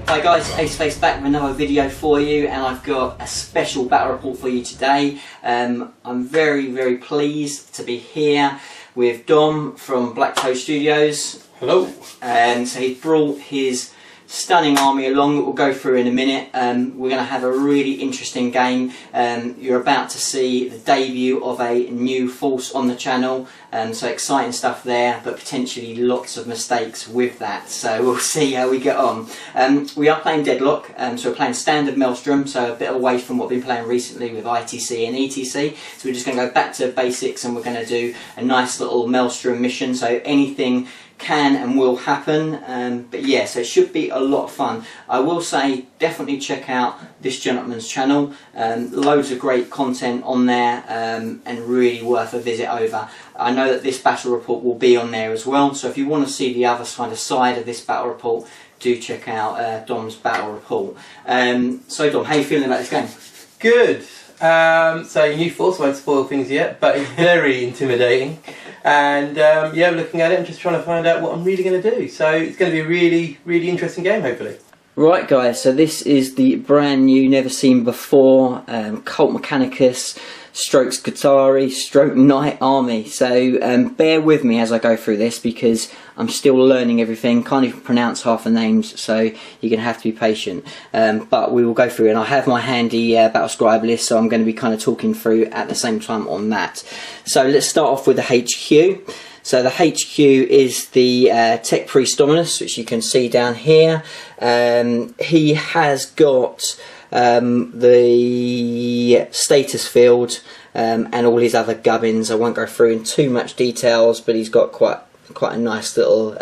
Hi guys, Aceface back with another video for you, and I've got a special battle report for you today. I'm very pleased to be here with Dom from Black Toe Studios. Hello. So he brought his stunning army along that we'll go through in a minute. We're going to have a really interesting game. You're about to see the debut of a new force on the channel, so exciting stuff there, but potentially lots of mistakes with that, so we'll see how we get on. We are playing Deadlock, so we're playing standard Maelstrom, so a bit away from what we've been playing recently with ITC and ETC, so we're just going to go back to basics and we're going to do a nice little Maelstrom mission, so anything can and will happen, but yeah, so it should be a lot of fun. I will say definitely check out this gentleman's channel, loads of great content on there, and really worth a visit over. I know that this battle report will be on there as well, so if you want to see the other kind of side of this battle report, do check out Dom's battle report. So Dom, how are you feeling about this game? Good. So your new force, I won't spoil things yet, but it's very intimidating. And yeah, I'm looking at it and just trying to find out what I'm really going to do. So it's going to be a really interesting game, hopefully. Right guys, so this is the brand new, never seen before, Cult Mechanicus stroke Skitarii stroke Knight army. So bear with me as I go through this because I'm still learning everything, can't even pronounce half the names, so you're going to have to be patient. But we will go through, and I have my handy battle scribe list, so I'm going to be kind of talking through at the same time on that. So let's start off with the HQ. So the HQ is the Tech Priest Dominus, which you can see down here. He has got the status field and all his other gubbins. I won't go through in too much details, but he's got quite a nice little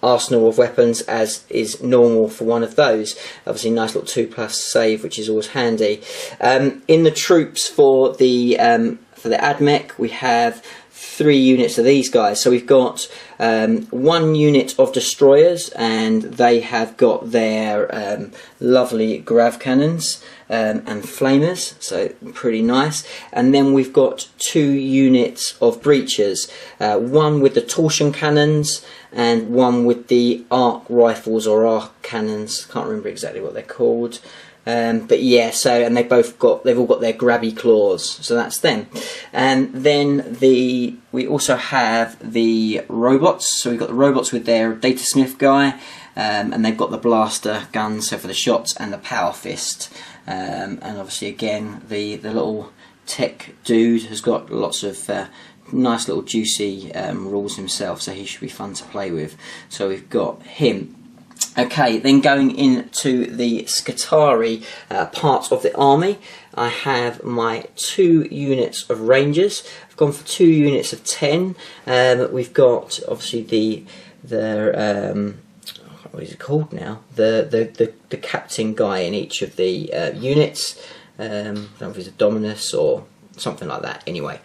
arsenal of weapons, as is normal for one of those. Obviously nice little 2+ save, which is always handy. In the troops for the AdMech, we have 3 units of these guys. So we've got 1 unit of destroyers, and they have got their lovely grav cannons and flamers, so pretty nice. And then we've got 2 units of breachers, 1 with the torsion cannons and 1 with the arc rifles or arc cannons. Can't remember exactly what they're called. But yeah, so, and they've all got their grabby claws, so that's them. And then we also have the robots. So we've got the robots with their data smith guy, and they've got the blaster guns, so for the shots, and the power fist. And obviously again the little tech dude has got lots of nice little juicy rules himself, so he should be fun to play with. So we've got him. Okay, then going into the Skitarii part of the army, I have my 2 units of rangers. I've gone for 2 units of 10. We've got obviously I what is it called now? The captain guy in each of the units. I don't know if it's a Dominus or something like that. Anyway,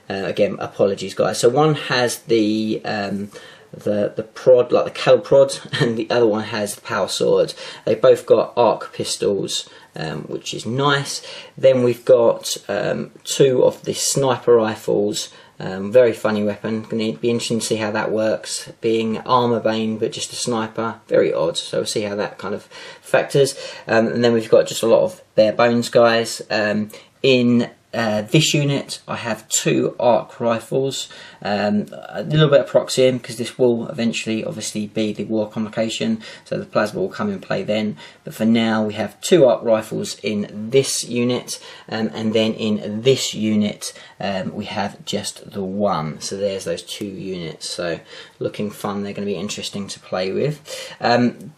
again, apologies, guys. So one has the prod, like the cal prod, and the other one has the power sword. They both got arc pistols, which is nice. Then we've got 2 of the sniper rifles. Very funny weapon. Going to be interesting to see how that works. Being armor bane, but just a sniper, very odd. So we'll see how that kind of factors. And then we've got just a lot of bare bones guys. In this unit, I have 2 arc rifles, a little bit of proxium because this will eventually obviously be the war convocation, so the plasma will come in play then. But for now, we have 2 arc rifles in this unit, and then in this unit we have just the 1. So there's those 2 units. So looking fun. They're going to be interesting to play with.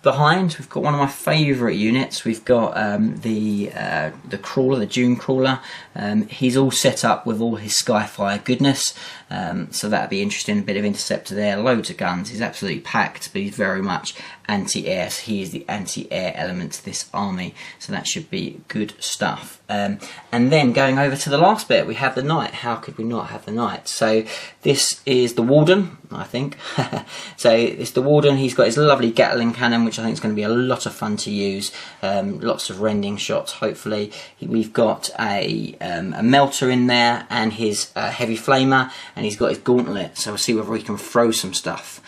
Behind, we've got one of my favourite units. We've got the crawler, the Dune crawler. He's all set up with all his Skyfire goodness, so that'd be interesting. A bit of interceptor there, loads of guns. He's absolutely packed, but he's very much anti-air. So he is the anti-air element to this army, so that should be good stuff. And then going over to the last bit, we have the knight. How could we not have the knight? So this is the Warden, I think. So it's the Warden. He's got his lovely Gatling cannon, which I think is going to be a lot of fun to use. Lots of rending shots, hopefully. We've got a melter in there, and his heavy flamer, and he's got his gauntlet, so we'll see whether he can throw some stuff.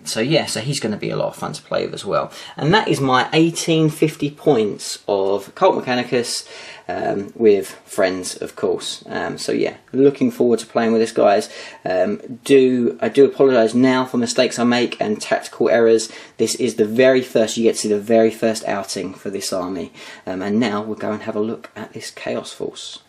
So yeah, so he's going to be a lot of fun to play with as well. And that is my 1850 points of Cult Mechanicus, with friends, of course. So yeah, looking forward to playing with this, guys. I do apologise now for mistakes I make and tactical errors. This is the very first, you get to see the very first outing for this army. And now we'll go and have a look at this Chaos Force.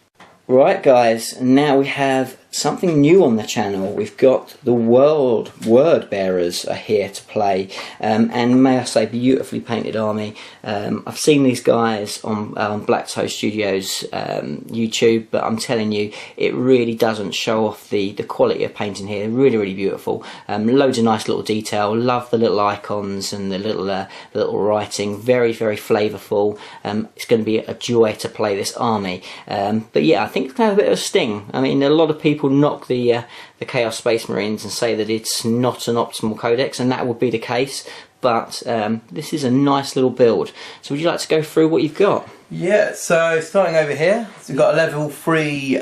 Right, guys, now we have something new on the channel. We've got the Word Bearers are here to play, and may I say, beautifully painted army. I've seen these guys on Black Toe Studios YouTube, but I'm telling you, it really doesn't show off the quality of painting here. Really, really beautiful. Loads of nice little detail. Love the little icons and the little writing. Very, very flavourful. It's going to be a joy to play this army. But yeah, I think it's going to have a bit of a sting. I mean, a lot of people knock the Chaos Space Marines and say that it's not an optimal codex, and that would be the case, but this is a nice little build. So would you like to go through what you've got? Yeah, so starting over here, so we've got a level 3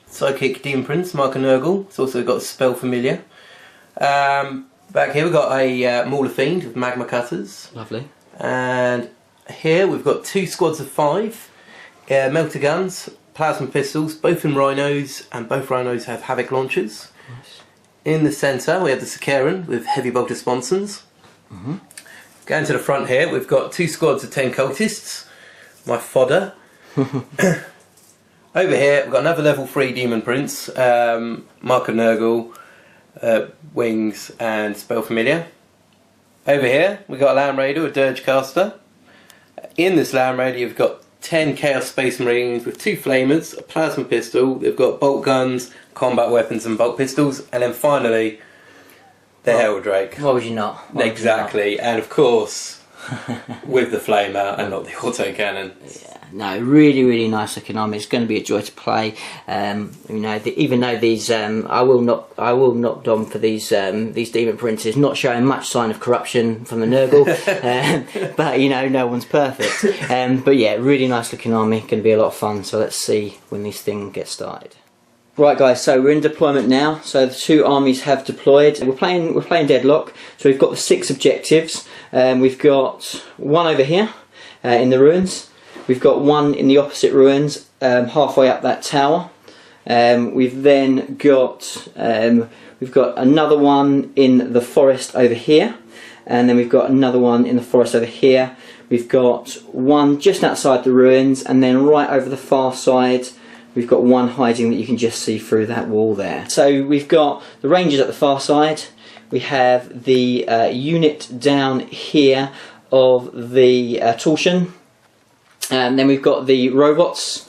Psychic Demon Prince, Marker Nurgle. It's also got Spell Familiar. Back here we've got a Mauler Fiend with Magma Cutters. Lovely. And here we've got 2 squads of 5 Melter Guns, Plasma Pistols, both in Rhinos, and both Rhinos have Havoc Launchers. Nice. In the centre we have the Sakaran with Heavy Bolter Sponsons. Going to the front here, we've got 2 squads of 10 Cultists, my fodder. Over here we've got another level 3 Demon Prince, Marker Nurgle, Wings and Spell Familiar. Over here we've got a Land Raider, a Dirge Caster. In this Land Raider you've got 10 Chaos Space Marines with 2 Flamers, a Plasma Pistol, they've got Bolt Guns, Combat Weapons and Bolt Pistols, and then finally the Helldrake. What would you not? Exactly, and of course with the Flamer and not the autocannon. Yeah. No, really, really nice looking army. It's going to be a joy to play. You know, even though these, I will knock Dom for these Demon Princes, not showing much sign of corruption from the Nurgle, but you know, no one's perfect. But yeah, really nice looking army. Going to be a lot of fun. So let's see when this thing gets started. Right, guys, so we're in deployment now. So the 2 armies have deployed. We're playing deadlock. So we've got the 6 objectives. We've got 1 over here in the ruins. We've got 1 in the opposite ruins, halfway up that tower. We've then got another one in the forest over here, and then we've got another one in the forest over here. We've got 1 just outside the ruins, and then right over the far side we've got 1 hiding that you can just see through that wall there. So we've got the Rangers at the far side. We have the unit down here of the Torsion. Then we've got the robots,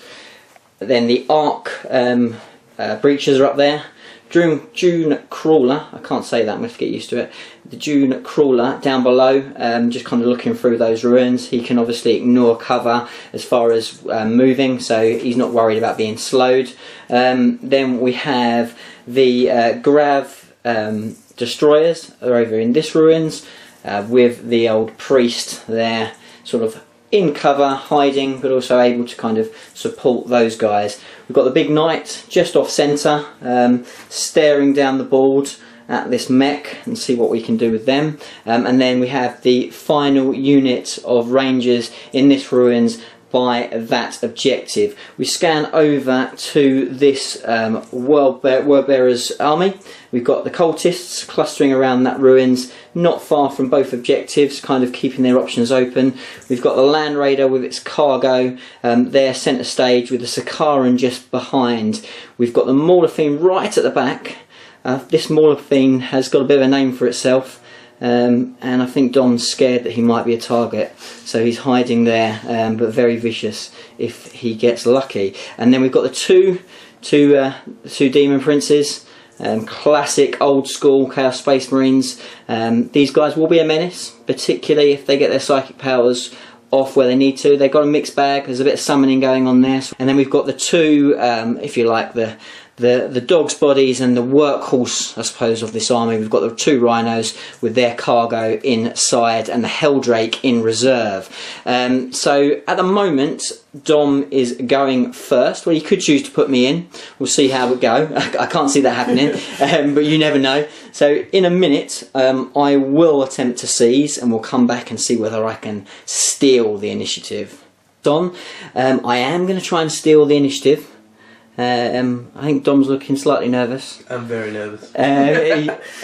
then the arc breachers are up there. June Crawler, I can't say that, I'm going to get used to it. The June Crawler down below, just kind of looking through those ruins. He can obviously ignore cover as far as moving, so he's not worried about being slowed. Then we have the Grav destroyers are over in this ruins, with the old priest there, sort of in cover, hiding, but also able to kind of support those guys. We've got the big knight just off centre, staring down the board at this mech and see what we can do with them. And then we have the final unit of rangers in this ruins by that objective. We scan over to this World Bearers army. We've got the cultists clustering around that ruins, not far from both objectives, kind of keeping their options open. We've got the Land Raider with its cargo there centre stage, with the Sakaran just behind. We've got the Maulafine right at the back. This Maulafine has got a bit of a name for itself. And I think Dom's scared that he might be a target, so he's hiding there, but very vicious if he gets lucky. And then we've got the two Demon Princes, classic old school Chaos Space Marines. These guys will be a menace, particularly if they get their psychic powers off where they need to. They've got a mixed bag, there's a bit of summoning going on there. And then we've got the two, if you like, the dog's bodies and the workhorse, I suppose, of this army. We've got the two rhinos with their cargo inside and the Helldrake in reserve. So at the moment, Dom is going first. Well, he could choose to put me in. We'll see how it go. I can't see that happening, but you never know. So in a minute, I will attempt to seize, and we'll come back and see whether I can steal the initiative. Dom, I am going to try and steal the initiative. I think Dom's looking slightly nervous. I'm very nervous.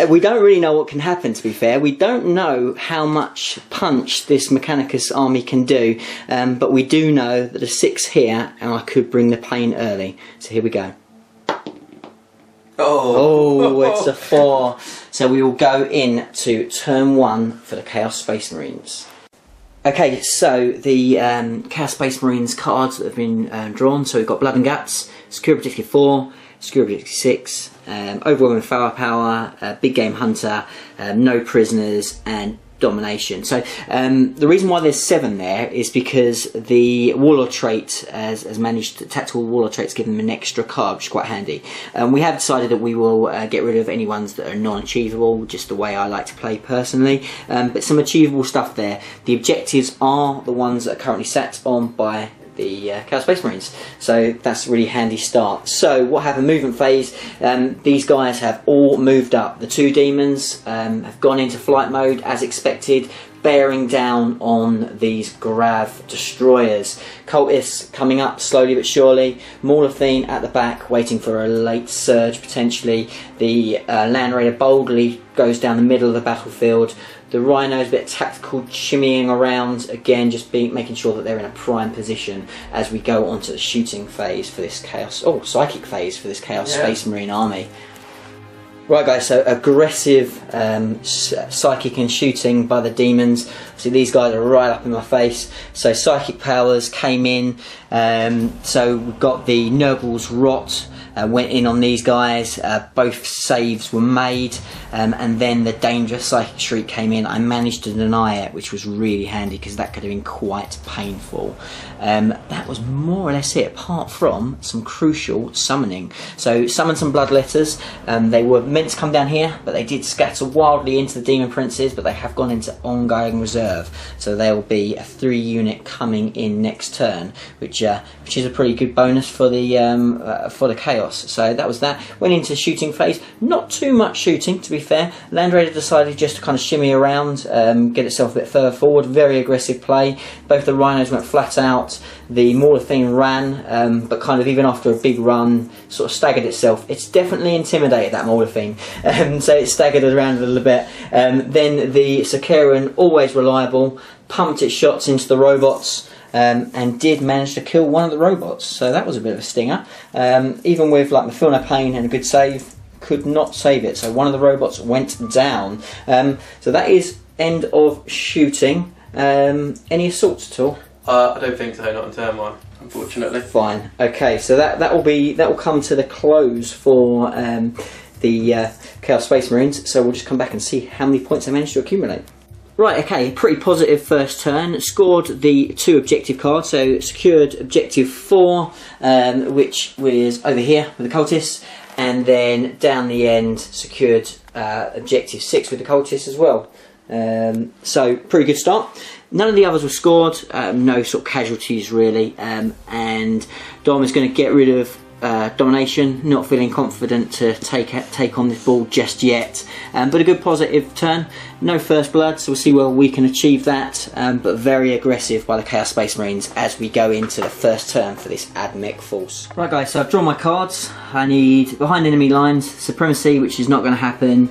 We don't really know what can happen, to be fair. We don't know how much punch this Mechanicus army can do, but we do know that a 6 here, and I could bring the pain early. So here we go. Oh, it's a 4. So we will go in to turn 1 for the Chaos Space Marines. Okay, so the Chaos Space Marines cards that have been drawn. So we've got Blood and Guts, Secure Objective 4, Secure Objective 6, Overwhelming Firepower, Big Game Hunter, No Prisoners, and Domination. So the reason why there's 7 there is because the Warlord trait has managed, tactical Warlord traits give them an extra card, which is quite handy. We have decided that we will get rid of any ones that are non-achievable, just the way I like to play personally, but some achievable stuff there. The objectives are the ones that are currently sat on by the Chaos Space Marines, so that's a really handy start. So what happened? Movement phase, these guys have all moved up. The 2 demons have gone into flight mode as expected, bearing down on these Grav destroyers. Cultists coming up slowly but surely. Maulafine at the back waiting for a late surge potentially. The Land Raider boldly goes down the middle of the battlefield. The Rhinos a bit tactical, shimmying around again, just making sure that they're in a prime position as we go on to the shooting phase for this psychic phase for this Chaos Space Marine army. Right guys, so aggressive psychic and shooting by the demons. See, these guys are right up in my face. So psychic powers came in. So we've got the Nurgle's Rot. Went in on these guys, both saves were made, and then the dangerous psychic shriek came in. I managed to deny it, which was really handy because that could have been quite painful. That was more or less it, apart from some crucial summoning. So summoned some bloodletters. They were meant to come down here, but they did scatter wildly into the Demon Princes, but they have gone into ongoing reserve. So there will be a 3 unit coming in next turn, which is a pretty good bonus for the Chaos. So that was that. Went into shooting phase. Not too much shooting, to be fair. Land Raider decided just to kind of shimmy around, get itself a bit further forward. Very aggressive play. Both the Rhinos went flat out. The Maulafine ran, but kind of even after a big run, sort of staggered itself. It's definitely intimidated, that Maulafine. So it staggered around a little bit. Then the Sakaran, always reliable, pumped its shots into the robots. And did manage to kill one of the robots, so that was a bit of a stinger. Even with like Feel No Pain and a good save, could not save it. So one of the robots went down. So that is end of shooting. Any assaults at all? I don't think so. Not in turn 1, unfortunately. Fine. Okay, so that will come to the close for the Chaos Space Marines, so we'll just come back and see how many points I managed to accumulate. Right, okay, pretty positive first turn. Scored the 2 objective cards, so secured objective 4, which was over here with the cultists, and then down the end secured objective 6 with the cultists as well. So pretty good start. None of the others were scored, no sort of casualties really, and Dom is going to get rid of domination, not feeling confident to take on this ball just yet, but a good positive turn. No first blood, so we'll see whether we can achieve that, but very aggressive by the Chaos Space Marines as we go into the first turn for this AdMech force. Right guys, so I've drawn my cards. I need behind enemy lines, supremacy, which is not going to happen.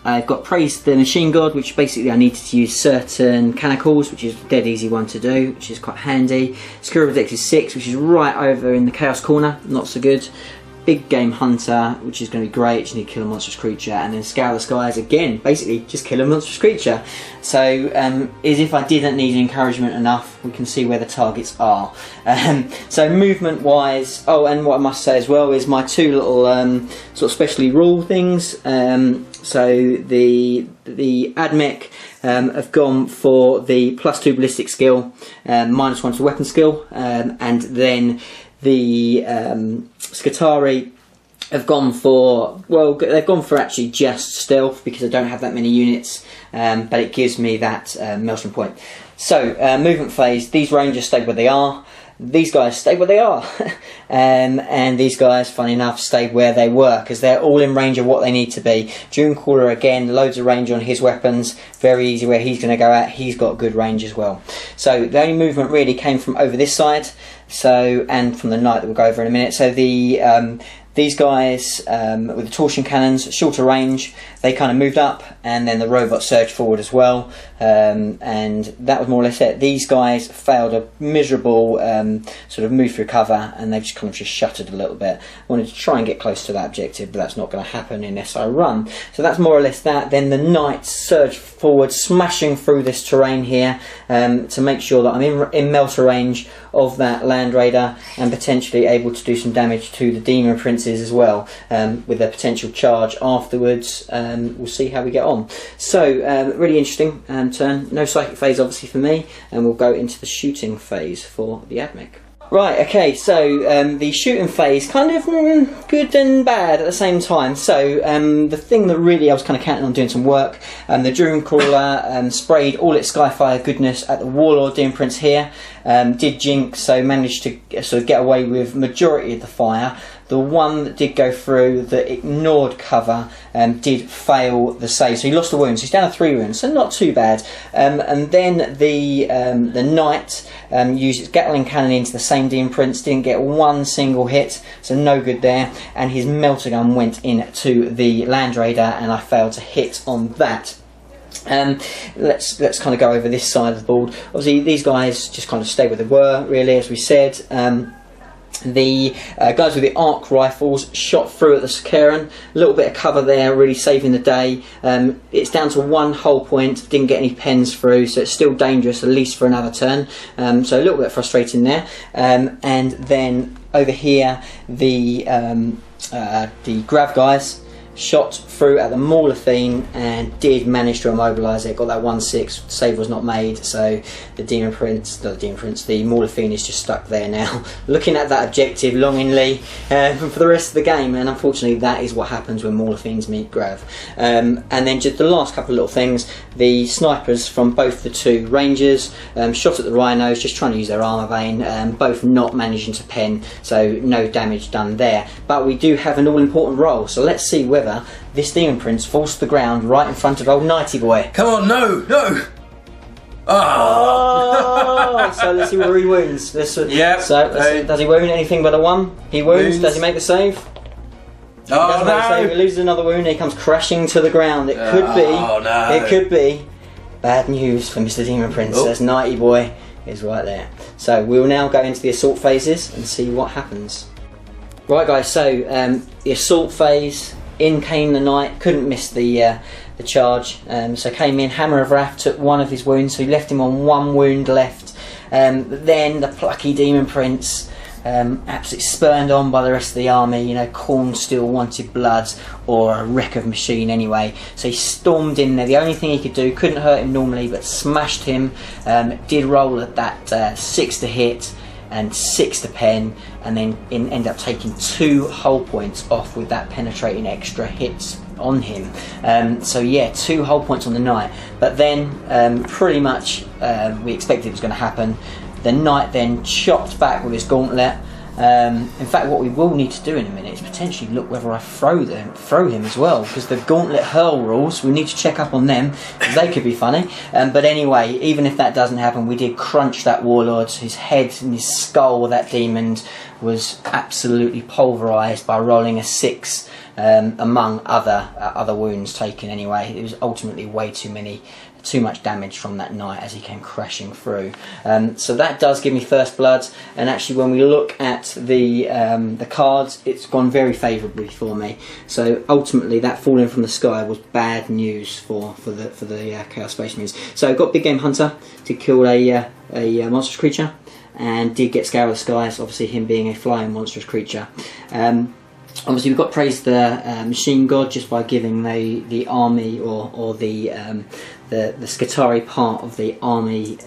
I've got Praise the Machine God, which basically I needed to use certain Mechanicals, which is a dead easy one to do, which is quite handy. Secure Objective 6, which is right over in the Chaos corner, not so good. Big Game Hunter, which is going to be great, just need to kill a monstrous creature. And then Scour the Skies, again, basically just kill a monstrous creature. So, as if I didn't need encouragement enough, we can see where the targets are. So movement wise, oh, and what I must say as well is my 2 little sort of specially rule things. So the AdMech have gone for the +2 ballistic skill, -1 to weapon skill, and then the Scutari have gone for, well, they've gone for actually just stealth because I don't have that many units, but it gives me that Maelstrom point. So movement phase, these rangers stay where they are. These guys stay where they are, and these guys, funny enough, stayed where they were because they're all in range of what they need to be. Dreamcaller again, loads of range on his weapons, very easy where he's going to go at. He's got good range as well. So the only movement really came from over this side, so, and from the knight that we'll go over in a minute. So the these guys with the torsion cannons, shorter range, they kind of moved up, and then the robot surged forward as well, and that was more or less it. These guys failed a miserable sort of move through cover, and they've just kind of just shuttered a little bit. I wanted to try and get close to that objective, but that's not going to happen unless I run. So that's more or less that. Then the knights surged forward, smashing through this terrain here to make sure that I'm in melter range of that Land Raider and potentially able to do some damage to the Demon Princes as well, with a potential charge afterwards. We'll see how we get on. So really interesting turn. No psychic phase obviously for me, and we'll go into the shooting phase for the AdMech. Right, okay, so the shooting phase, kind of good and bad at the same time. So the thing that really I was kind of counting on doing some work, the Dreamcrawler sprayed all its Skyfire goodness at the Warlord Demon Prince here, did jinx, so managed to sort of get away with majority of the fire. The one that did go through that ignored cover did fail the save, so he lost the wounds. He's down to 3 wounds, so not too bad. And then the knight used its Gatling cannon into the same Demon Prince, didn't get one single hit, so no good there. And his melter gun went into the Land Raider, and I failed to hit on that. Let's kind of go over this side of the board. Obviously, these guys just kind of stay where they were, really, as we said. The guys with the arc rifles shot through at the Sakaran, a little bit of cover there, really saving the day. It's down to 1 hull point, didn't get any pens through, so it's still dangerous, at least for another turn. So a little bit frustrating there. And then over here, the Grav guys shot through at the Maulathine and did manage to immobilise it. Got that 1-6, save was not made, so the Demon Prince, not the Demon Prince, the Maulathine is just stuck there now, looking at that objective longingly for the rest of the game. And unfortunately, that is what happens when Maulathines meet Grav. And then just the last couple of little things: the snipers from both the 2 rangers shot at the rhinos, just trying to use their armour vein, both not managing to pen, so no damage done there. But we do have an all-important roll, so let's see whether this Demon Prince falls to the ground right in front of old Nighty Boy. Come on, no! Oh! So let's see where he wounds. Yeah. So does he wound anything but a 1? He wounds. Does he make the save? Oh no! He loses another wound. He comes crashing to the ground. It could be. Oh no! It could be bad news for Mr. Demon Prince. As Nighty Boy is right there. So we'll now go into the assault phases and see what happens. Right, guys. So the assault phase. In came the knight, couldn't miss the charge, so came in, Hammer of Wrath, took 1 of his wounds, so he left him on 1 wound left. Then the plucky Demon Prince absolutely spurned on by the rest of the army. You know, Khorne still wanted blood, or a wreck of machine anyway. So he stormed in there. The only thing he could do, couldn't hurt him normally, but smashed him. Did roll at that 6 to hit and 6 to pen, and then end up taking 2 hull points off with that penetrating extra hits on him. So yeah, 2 hull points on the knight. But then pretty much we expected it was going to happen. The knight then chopped back with his gauntlet. In fact, what we will need to do in a minute is potentially look whether I throw him as well, because the gauntlet hurl rules, we need to check up on them, because they could be funny. But anyway, even if that doesn't happen, we did crunch that warlord. His head and his skull, that demon, was absolutely pulverised by rolling a 6, among other wounds taken anyway. It was ultimately way too much damage from that knight as he came crashing through. So that does give me first blood, and actually when we look at the cards, it's gone very favourably for me. So ultimately that falling from the sky was bad news for the Chaos Space Marines. So I've got Big Game Hunter to kill a monstrous creature, and did get Scour of the Skies, obviously him being a flying monstrous creature. Obviously we've got Praise the Machine God just by giving the army or the Skitarii part of the army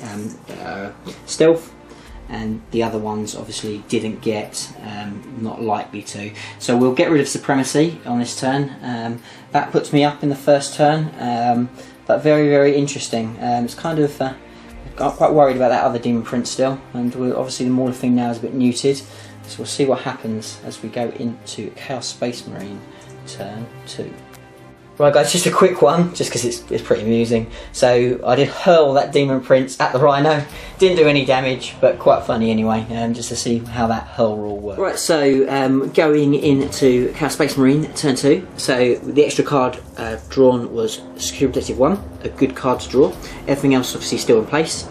stealth, and the other ones obviously didn't get, not likely to. So we'll get rid of Supremacy on this turn. That puts me up in the first turn, but very, very interesting. It's kind of, I'm quite worried about that other Demon Prince still, and obviously the Mauler thing now is a bit muted. So we'll see what happens as we go into Chaos Space Marine turn 2. Right guys, just a quick one, just because it's pretty amusing. So I did hurl that Demon Prince at the Rhino, didn't do any damage, but quite funny anyway, just to see how that hurl rule works. Right, so going into Chaos Space Marine turn 2, so the extra card drawn was Secure Protective 1, a good card to draw. Everything else obviously still in place,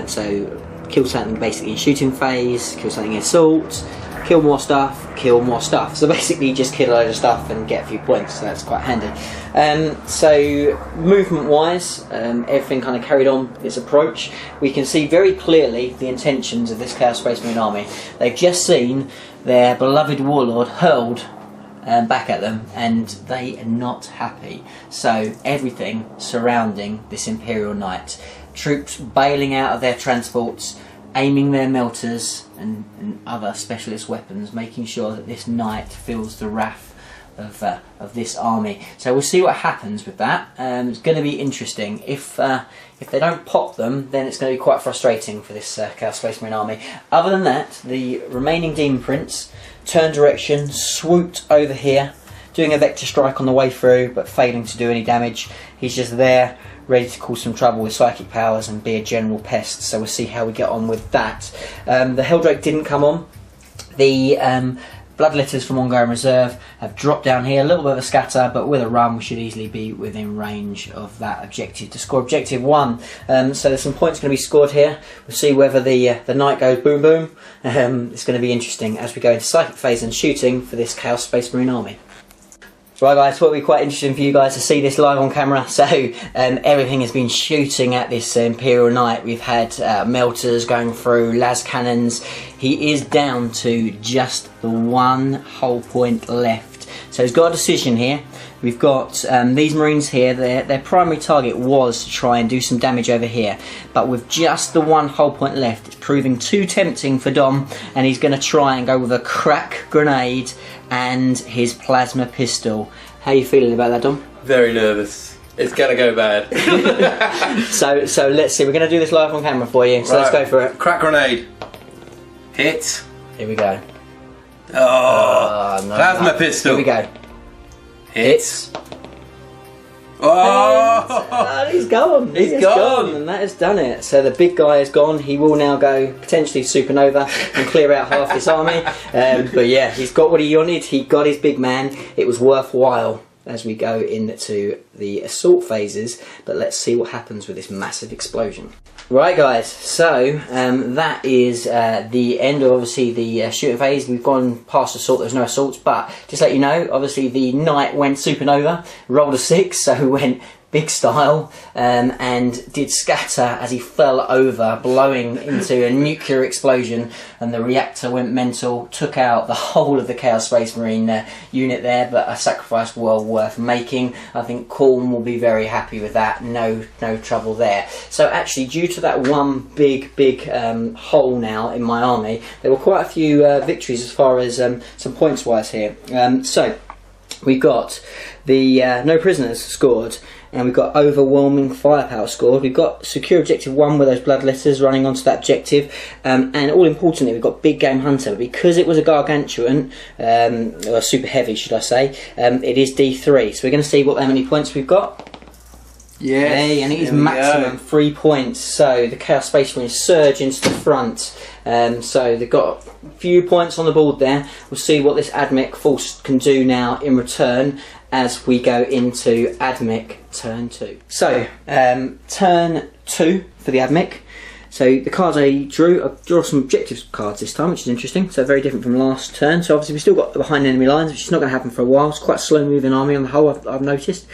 so kill something basically in shooting phase, kill something in assault, kill more stuff, kill more stuff. So basically just kill a load of stuff and get a few points, so that's quite handy. So movement wise, everything kind of carried on its approach. We can see very clearly the intentions of this Chaos Space Marine army. They've just seen their beloved warlord hurled back at them, and they are not happy. So everything surrounding this Imperial Knight, troops bailing out of their transports, aiming their melters and other specialist weapons, making sure that this knight feels the wrath of this army. So we'll see what happens with that. It's going to be interesting. If they don't pop them, then it's going to be quite frustrating for this Chaos Space Marine army. Other than that, the remaining Demon Prince turned direction, swooped over here, doing a vector strike on the way through, but failing to do any damage. He's just there, ready to cause some trouble with psychic powers and be a general pest, so we'll see how we get on with that. The Helldrake didn't come on. The Bloodletters from Ongoing Reserve have dropped down here, a little bit of a scatter, but with a run we should easily be within range of that objective to score objective 1. So there's some points going to be scored here. We'll see whether the knight goes boom boom. It's going to be interesting as we go into psychic phase and shooting for this Chaos Space Marine army. Right guys, thought it would be quite interesting for you guys to see this live on camera. So everything has been shooting at this Imperial Knight. We've had melters going through, las cannons. He is down to just the 1 hull point left. So he's got a decision here. We've got these Marines here, their primary target was to try and do some damage over here, but with just the 1 hull point left, it's proving too tempting for Dom, and he's going to try and go with a crack grenade and his plasma pistol. How are you feeling about that, Dom? Very nervous. It's going to go bad. so let's see, we're going to do this live on camera for you, so right. Let's go for it. Crack grenade. Hit. Here we go. Oh, no, plasma pistol. Here we go. Hits. Oh! He's gone. He's gone. And that has done it. So the big guy is gone. He will now go potentially supernova and clear out half this army. But yeah, he's got what he wanted. He got his big man. It was worthwhile as we go into the assault phases. But let's see what happens with this massive explosion. Right guys, so that is the end of obviously the shooting phase. We've gone past assault, there's no assaults, but just to let you know, obviously the knight went supernova, rolled a 6, so went big style, and did scatter as he fell over, blowing into a nuclear explosion, and the reactor went mental, took out the whole of the Chaos Space Marine unit there, but a sacrifice well worth making. I think Khorne will be very happy with that, no trouble there. So actually, due to that one big hole now in my army, there were quite a few victories as far as some points wise here. So we've got the no prisoners scored, and we've got overwhelming firepower scored. We've got secure objective 1 with those bloodletters running onto that objective, and all importantly we've got big game hunter. Because it was a gargantuan, or super heavy should I say, it is D3, so we're going to see how many points we've got. Yeah, and it is maximum 3 points. So the Chaos Space Marines surge into the front. So they've got a few points on the board there. We'll see what this AdMech force can do now in return as we go into AdMech Turn 2. So Turn 2 for the AdMech. So the cards I draw some objectives cards this time, which is interesting. So very different from last turn. So obviously we've still got the behind enemy lines, which is not going to happen for a while. It's quite a slow moving army on the whole, I've noticed.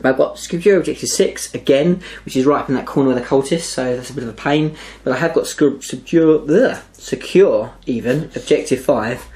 I've got secure objective 6 again, which is right up in that corner with the cultists, so that's a bit of a pain. But I have got secure even objective 5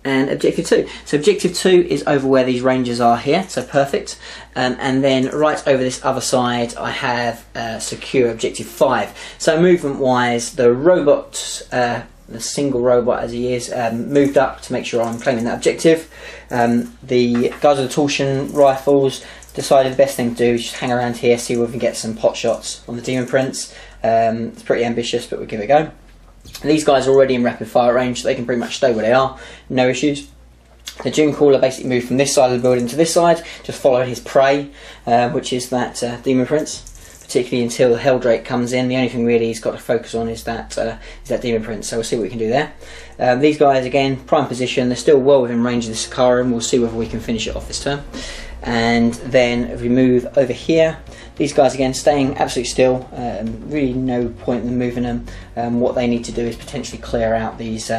and objective 2. So objective 2 is over where these rangers are here, so perfect. And then right over this other side I have secure objective 5. So movement wise, the robot, the single robot as he is, moved up to make sure I'm claiming that objective. The guys with the torsion rifles decided the best thing to do is just hang around here, see if we can get some pot shots on the Demon Prince. It's pretty ambitious, but we'll give it a go. These guys are already in rapid fire range, so they can pretty much stay where they are, no issues. The Doom Crawler basically moved from this side of the building to this side, just following his prey, which is that Demon Prince, particularly until the Helldrake comes in. The only thing really he's got to focus on is that Demon Prince, so we'll see what we can do there. These guys, again, prime position, they're still well within range of the Sakaran. We'll see whether we can finish it off this turn. And then if we move over here, these guys again staying absolutely still, really no point in moving them. What they need to do is potentially clear out these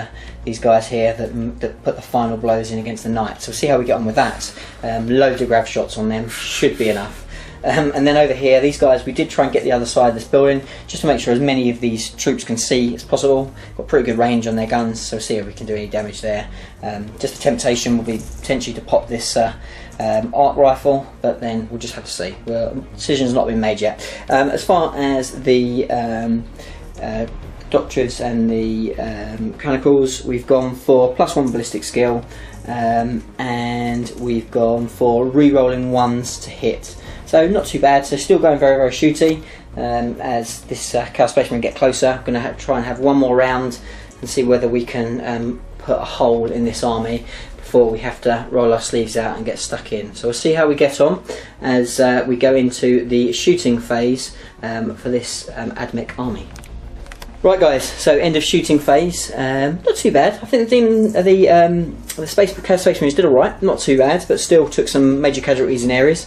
guys here that put the final blows in against the Knight. So we'll see how we get on with that. Loads of grab shots on them, should be enough. And then over here, these guys, we did try and get the other side of this building just to make sure as many of these troops can see as possible. Got pretty good range on their guns, so we'll see if we can do any damage there. Just the temptation will be potentially to pop this arc rifle, but then we'll just have to see. Well, decision's not been made yet. As far as the Doctors and the Mechanicals, we've gone for +1 ballistic skill, and we've gone for re-rolling 1s to hit. So not too bad, so still going very, very shooty. As this Chaos Space Marine get closer, I'm going to try and have one more round and see whether we can put a hole in this army before we have to roll our sleeves out and get stuck in. So we'll see how we get on as we go into the shooting phase for this AdMech army. Right guys, so end of shooting phase. Not too bad. I think the Chaos Space Marines did alright, not too bad, but still took some major casualties in areas.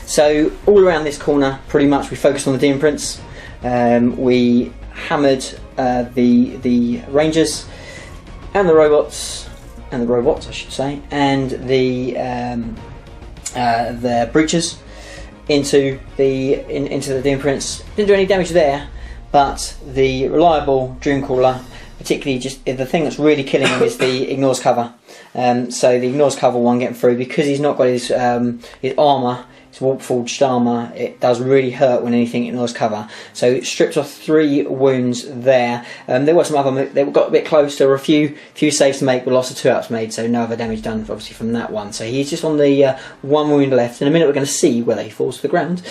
So all around this corner, pretty much we focused on the Demon Prince. We hammered the Rangers and the robots, I should say, and the breaches into the Demon Prince. Didn't do any damage there. But the reliable Dreamcaller, particularly, just the thing that's really killing him is the ignores cover. So the ignores cover one getting through, because he's not got his armour, his warp forged armour. It does really hurt when anything ignores cover. So it stripped off 3 wounds there. There were some other, they got a bit close. There were a few saves to make, with lots of 2-ups made, so no other damage done obviously from that one. So he's just on the 1 wound left. In a minute we're going to see whether he falls to the ground.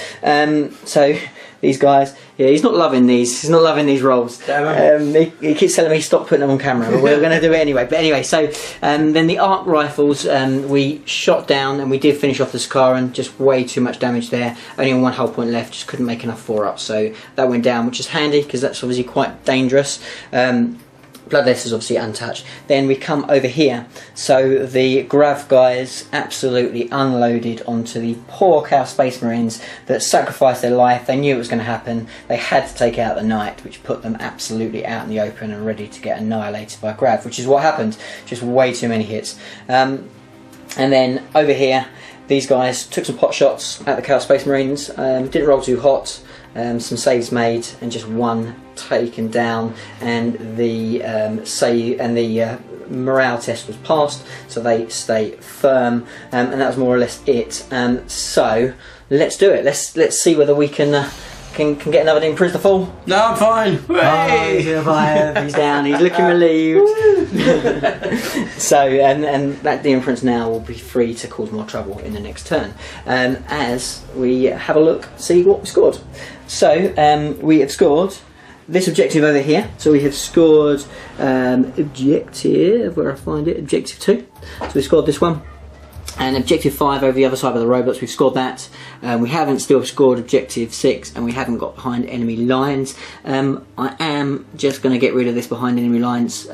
So these guys, yeah, he's not loving these. He's not loving these rolls. He keeps telling me stop putting them on camera, but we're going to do it anyway. But anyway, so then the arc rifles, we shot down and we did finish off the Sakaran. Just way too much damage there. Only on 1 hull point left. Just couldn't make enough 4-ups. So that went down, which is handy because that's obviously quite dangerous. Bloodless is obviously untouched. Then we come over here. So the Grav guys absolutely unloaded onto the poor Chaos Space Marines that sacrificed their life. They knew it was going to happen. They had to take out the Knight, which put them absolutely out in the open and ready to get annihilated by Grav, which is what happened. Just way too many hits. And then over here, these guys took some pot shots at the Chaos Space Marines, didn't roll too hot, some saves made, and just one taken down, and the morale test was passed, so they stay firm, and that was more or less it. So let's do it. Let's see whether we can get another Demon Prince to fall. No, I'm fine. Oh, he's down. He's looking relieved. So, and that Demon Prince now will be free to cause more trouble in the next turn. As we have a look, see what we scored. So, we have scored this objective over here. So we have scored objective, where I find it, objective 2. So we scored this one. And objective 5 over the other side of the robots, we've scored that. We haven't still scored objective 6, and we haven't got behind enemy lines. I am just going to get rid of this behind enemy lines.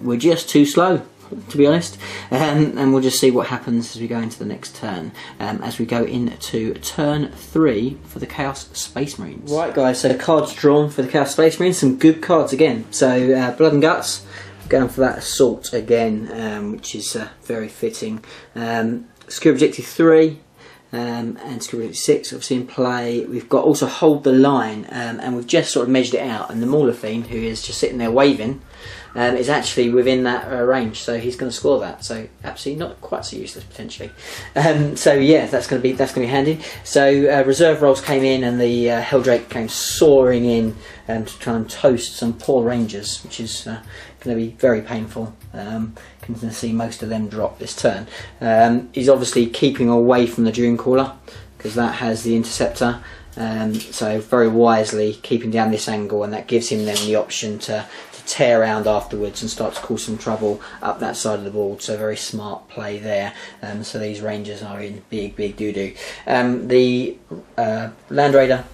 We're just too slow, to be honest. And we'll just see what happens as we go into the next turn. As we go into turn 3 for the Chaos Space Marines. Right guys, so the cards drawn for the Chaos Space Marines, some good cards again. So Blood and Guts, going for that assault again, which is very fitting. Secure Objective 3 and Secure Objective 6 obviously in play. We've got also Hold the Line, and we've just sort of measured it out, and the Mauler Fiend, who is just sitting there waving, is actually within that range, so he's going to score that. So absolutely not quite so useless potentially. So yeah, that's going to be handy. So reserve rolls came in, and the Helldrake came soaring in to try and toast some poor Rangers, which is going to be very painful. Going to see most of them drop this turn. He's obviously keeping away from the Dune Caller because that has the interceptor. So very wisely keeping down this angle, and that gives him then the option to tear around afterwards and start to cause some trouble up that side of the board. So very smart play there. So these Rangers are in big doo-doo. The Land Raider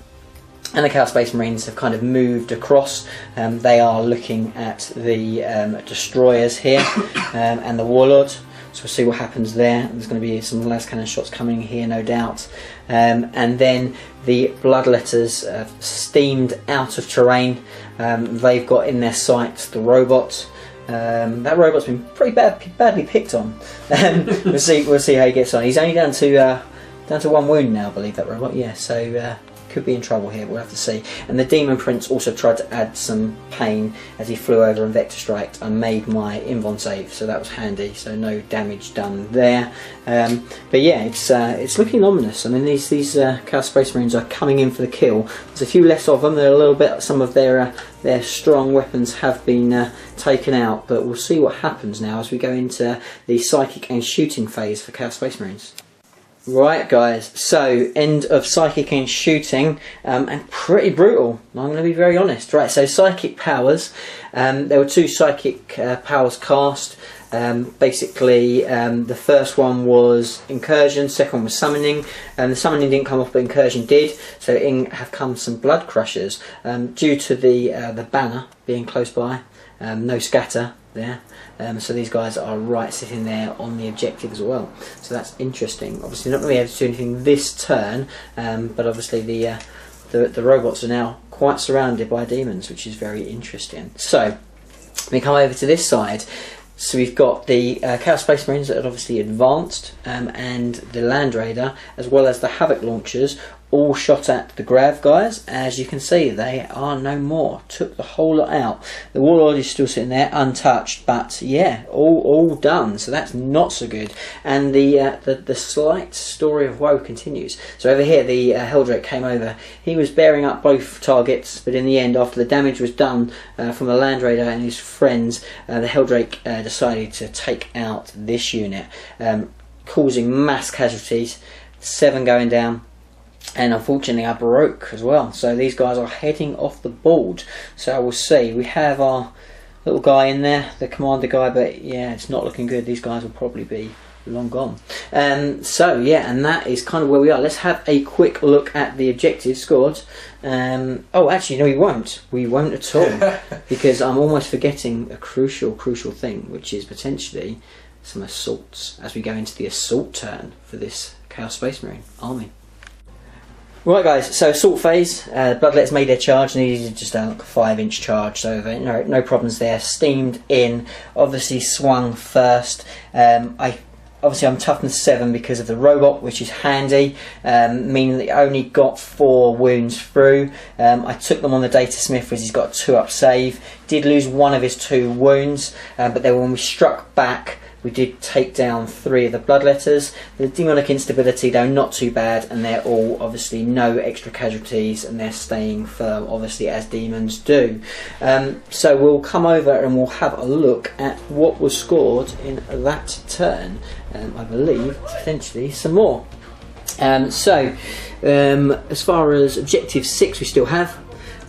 and the Chaos Space Marines have kind of moved across. They are looking at the destroyers here and the Warlord. So we'll see what happens there. There's going to be some las cannon shots coming here, no doubt. And then the Bloodletters steamed out of terrain. They've got in their sights the robot. That robot's been pretty badly picked on. We'll see how he gets on. He's only down to 1 wound now, I believe, that robot. Yeah, so could be in trouble here, we'll have to see. And the Demon Prince also tried to add some pain as he flew over and vector striked and made my invuln save, so that was handy, so no damage done there. But yeah, it's looking ominous. I mean, these Chaos Space Marines are coming in for the kill. There's a few less of them. They're a little bit, some of their strong weapons have been taken out, but we'll see what happens now as we go into the psychic and shooting phase for Chaos Space Marines. Right guys, so end of psychic and shooting, and pretty brutal, I'm going to be very honest. Right, so psychic powers, there were 2 psychic powers cast. Basically the first one was incursion, second one was summoning, and the summoning didn't come off but incursion did, so in have come some blood crushers due to the banner being close by. No scatter there, so these guys are right sitting there on the objective as well, so that's interesting. Obviously not going to be able to do anything this turn, but obviously the robots are now quite surrounded by demons, which is very interesting. So we come over to this side. So we've got the Chaos Space Marines that had obviously advanced, and the Land Raider, as well as the Havoc launchers, all shot at the Grav guys. As you can see, they are no more. Took the whole lot out. The Warlord is still sitting there untouched, but yeah, all done. So that's not so good. And the slight story of woe continues. So over here, the Helldrake came over. He was bearing up both targets, but in the end, after the damage was done from the Land Raider and his friends, the Helldrake decided to take out this unit, causing mass casualties. 7 going down. And unfortunately I broke as well, so these guys are heading off the board. So we'll see. We have our little guy in there, the commander guy, but yeah, it's not looking good. These guys will probably be long gone. So yeah, and that is kind of where we are. Let's have a quick look at the objectives scored. Oh, actually no, we won't at all, because I'm almost forgetting a crucial thing, which is potentially some assaults as we go into the assault turn for this Chaos Space Marine army. Right guys, so assault phase, Bloodletters made their charge, needed just a 5-inch charge, so no problems there. Steamed in, obviously swung first. I Obviously I'm toughness 7 because of the robot, which is handy, meaning that you only got 4 wounds through. I took them on the Data Smith because he's got a 2-up save. Did lose 1 of his 2 wounds, but then when we struck back, we did take down 3 of the bloodletters. The demonic instability, though, not too bad, and they're all obviously no extra casualties, and they're staying firm, obviously, as demons do. So we'll come over and we'll have a look at what was scored in that turn. I believe potentially some more. As far as objective 6, we still have.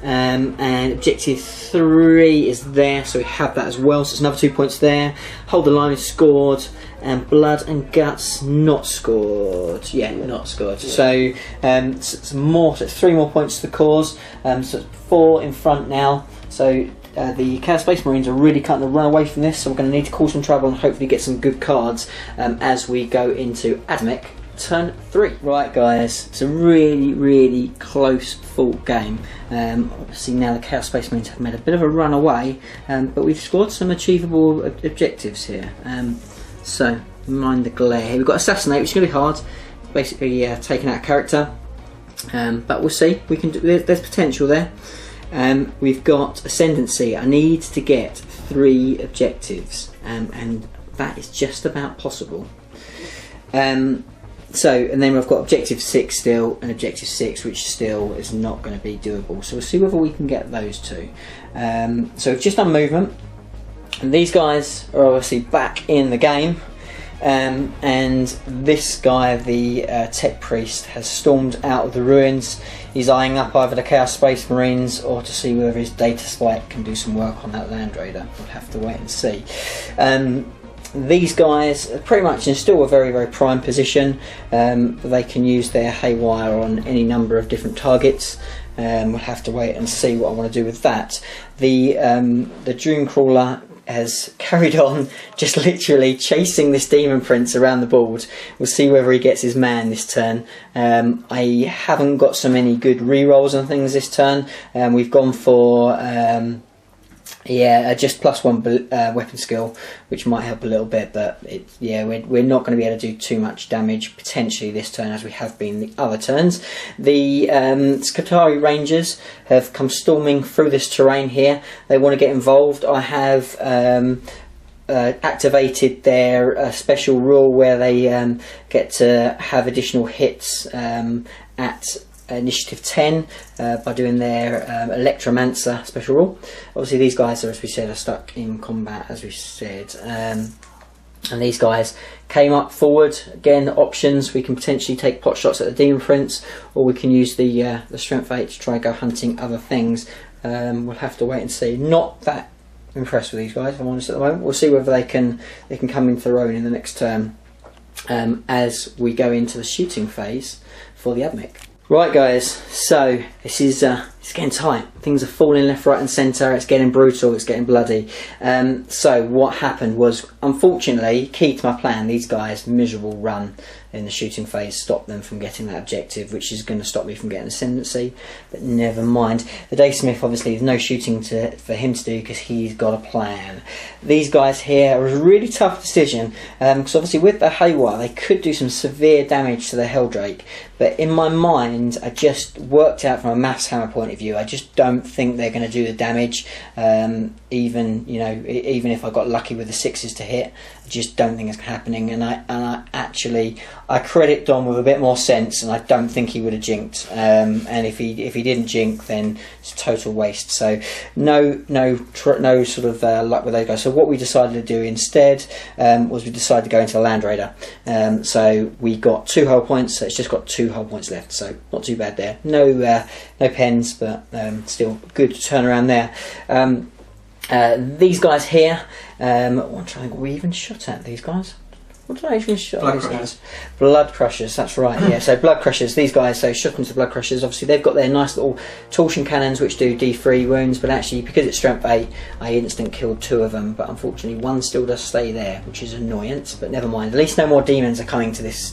And objective 3 is there, so we have that as well, so it's another 2 points there. Hold the line is scored, and blood and guts not scored. Yeah, not scored. So it's 3 more points to the cause. So it's 4 in front now. So the Chaos Space Marines are really cutting the run away from this, so we're going to need to cause some trouble and hopefully get some good cards as we go into AdMech Turn 3. Right guys, it's a really close fought game. Obviously now the Chaos Space Marines have made a bit of a run away, but we've scored some achievable objectives here. So mind the glare here. We've got Assassinate, which is going to be hard. Basically taking out a character, but we'll see. We can do, there's potential there. We've got Ascendancy. I need to get 3 objectives, and that is just about possible. And then we've got objective 6 still, and objective 6, which still is not going to be doable. So we'll see whether we can get those 2. So we've just done movement, and these guys are obviously back in the game. And this guy, the Tech Priest, has stormed out of the ruins. He's eyeing up either the Chaos Space Marines or to see whether his Data Spike can do some work on that Land Raider. We'll have to wait and see. These guys are pretty much in still a very prime position. They can use their Haywire on any number of different targets. We'll have to wait and see what I want to do with that. The Dreamcrawler has carried on just literally chasing this Demon Prince around the board. We'll see whether he gets his man this turn. I haven't got so many good rerolls and things this turn. We've gone for just +1 weapon skill, which might help a little bit, but we're not going to be able to do too much damage potentially this turn as we have been the other turns. The Skitarii Rangers have come storming through this terrain here. They want to get involved. I have activated their special rule where they get to have additional hits at initiative 10 by doing their Electromancer special rule. Obviously these guys are, as we said, are stuck in combat, as we said, and these guys came up forward. Again, options: we can potentially take pot shots at the Demon Prince, or we can use the Strength 8 to try and go hunting other things. We'll have to wait and see. Not that impressed with these guys, if I'm honest, at the moment. We'll see whether they can come into their own in the next turn as we go into the shooting phase for the AdMech. Right guys, so this is it's getting tight. Things are falling left, right and centre. It's getting brutal, it's getting bloody. So what happened was, unfortunately, key to my plan, these guys' miserable run in the shooting phase stopped them from getting that objective, which is going to stop me from getting Ascendancy, but never mind. The Daysmith, obviously, there's no shooting for him to do because he's got a plan. These guys here are a really tough decision, because obviously with the Haywire they could do some severe damage to the Helldrake, but in my mind I just worked out from a maths hammer point of view, I just don't think they're going to do the damage, even if I got lucky with the 6s to hit. I just don't think it's happening, and I credit Dom with a bit more sense, and I don't think he would have jinked. And if he didn't jink, then it's a total waste. So no sort of luck with those guys. So what we decided to do instead was we decided to go into the Land Raider. So we got 2 hull points. So it's just got 2 hull points left. So not too bad there. No pens, but still good turnaround there. These guys here. I'm trying to think what we even shot at these guys. What did I even shot at these guys? Blood Crushers, that's right, yeah. So Blood Crushers, these guys, so shot into Blood Crushers. Obviously they've got their nice little torsion cannons which do D3 wounds, but actually because it's strength 8, I instant killed 2 of them, but unfortunately 1 still does stay there, which is annoyance, but never mind. At least no more demons are coming to this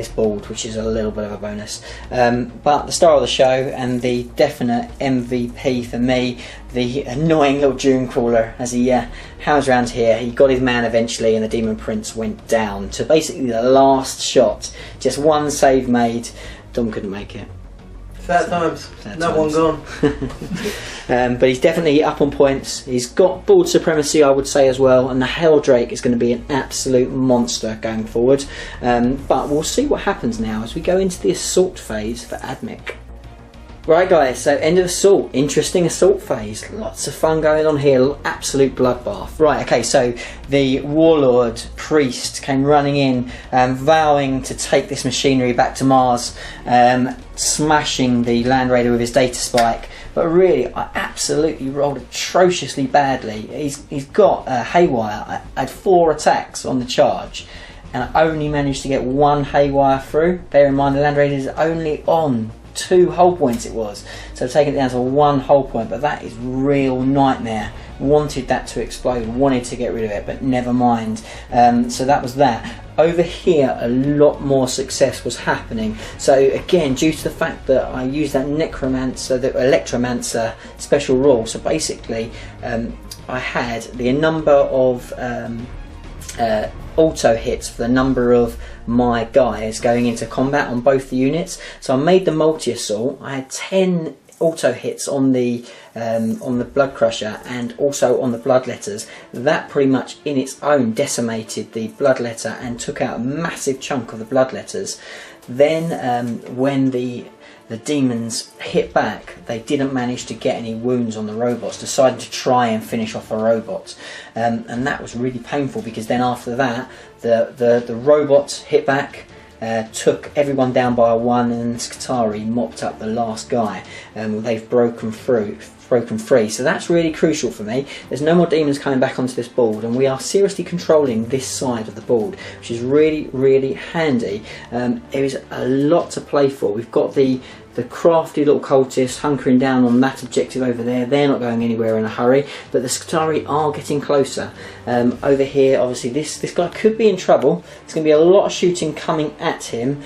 board, which is a little bit of a bonus. But the star of the show and the definite MVP for me the annoying little June crawler as he hounds around here. He got his man eventually, and the Demon Prince went down to basically the last shot. Just one save made. Dom couldn't make it. Sad times. No one gone. But he's definitely up on points. He's got board supremacy, I would say, as well, and the Helldrake is going to be an absolute monster going forward. But we'll see what happens now as we go into the assault phase for AdMech. Right guys, so end of assault, interesting assault phase, lots of fun going on here, absolute bloodbath. Right, okay, so the Warlord Priest came running in, vowing to take this machinery back to Mars, smashing the Land Raider with his data spike, but really I absolutely rolled atrociously badly. He's got Haywire. I had 4 attacks on the charge, and I only managed to get 1 Haywire through. Bear in mind the Land Raider is only on 2 hull points it was, so I've taken it down to 1 hull point, but that is real nightmare. Wanted that to explode, wanted to get rid of it, but never mind. So that was that. Over here a lot more success was happening, so again due to the fact that I used that Necromancer, the Electromancer special rule, so basically I had the number of auto hits for the number of my guys going into combat on both the units. So I made the multi-assault. I had 10 auto hits on the Blood Crusher and also on the Bloodletters. That pretty much in its own decimated the Bloodletter and took out a massive chunk of the Bloodletters. Then when the demons hit back, they didn't manage to get any wounds on the robots, decided to try and finish off a robot, and that was really painful, because then after that the robots hit back, took everyone down by a 1, and Skitari mopped up the last guy. They've broken free, so that's really crucial for me. There's no more demons coming back onto this board, and we are seriously controlling this side of the board, which is really handy. There is a lot to play for. We've got the crafty little cultists hunkering down on that objective over there. They're not going anywhere in a hurry, but the Skitari are getting closer. Over here, obviously, this guy could be in trouble. There's going to be a lot of shooting coming at him.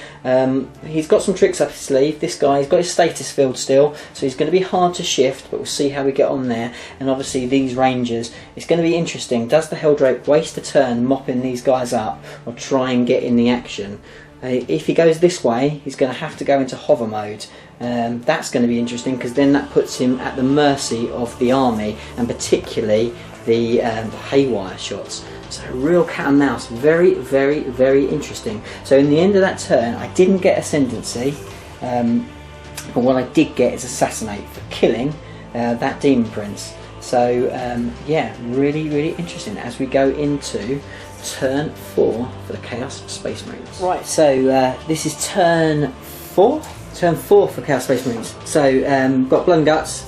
He's got some tricks up his sleeve. This guy, he's got his status field still, so he's going to be hard to shift, but we'll see how we get on there. And obviously these Rangers, it's going to be interesting. Does the Helldrake waste a turn mopping these guys up, or try and get in the action? If he goes this way, he's going to have to go into hover mode. That's going to be interesting, because then that puts him at the mercy of the army, and particularly the Haywire shots. So real cat and mouse, very interesting. So in the end of that turn, I didn't get Ascendancy, but what I did get is Assassinate for killing that Demon Prince. So yeah, really interesting as we go into turn 4 for the Chaos Space Marines. Right, so this is turn 4 for Chaos Space Marines. So got Blood and Guts,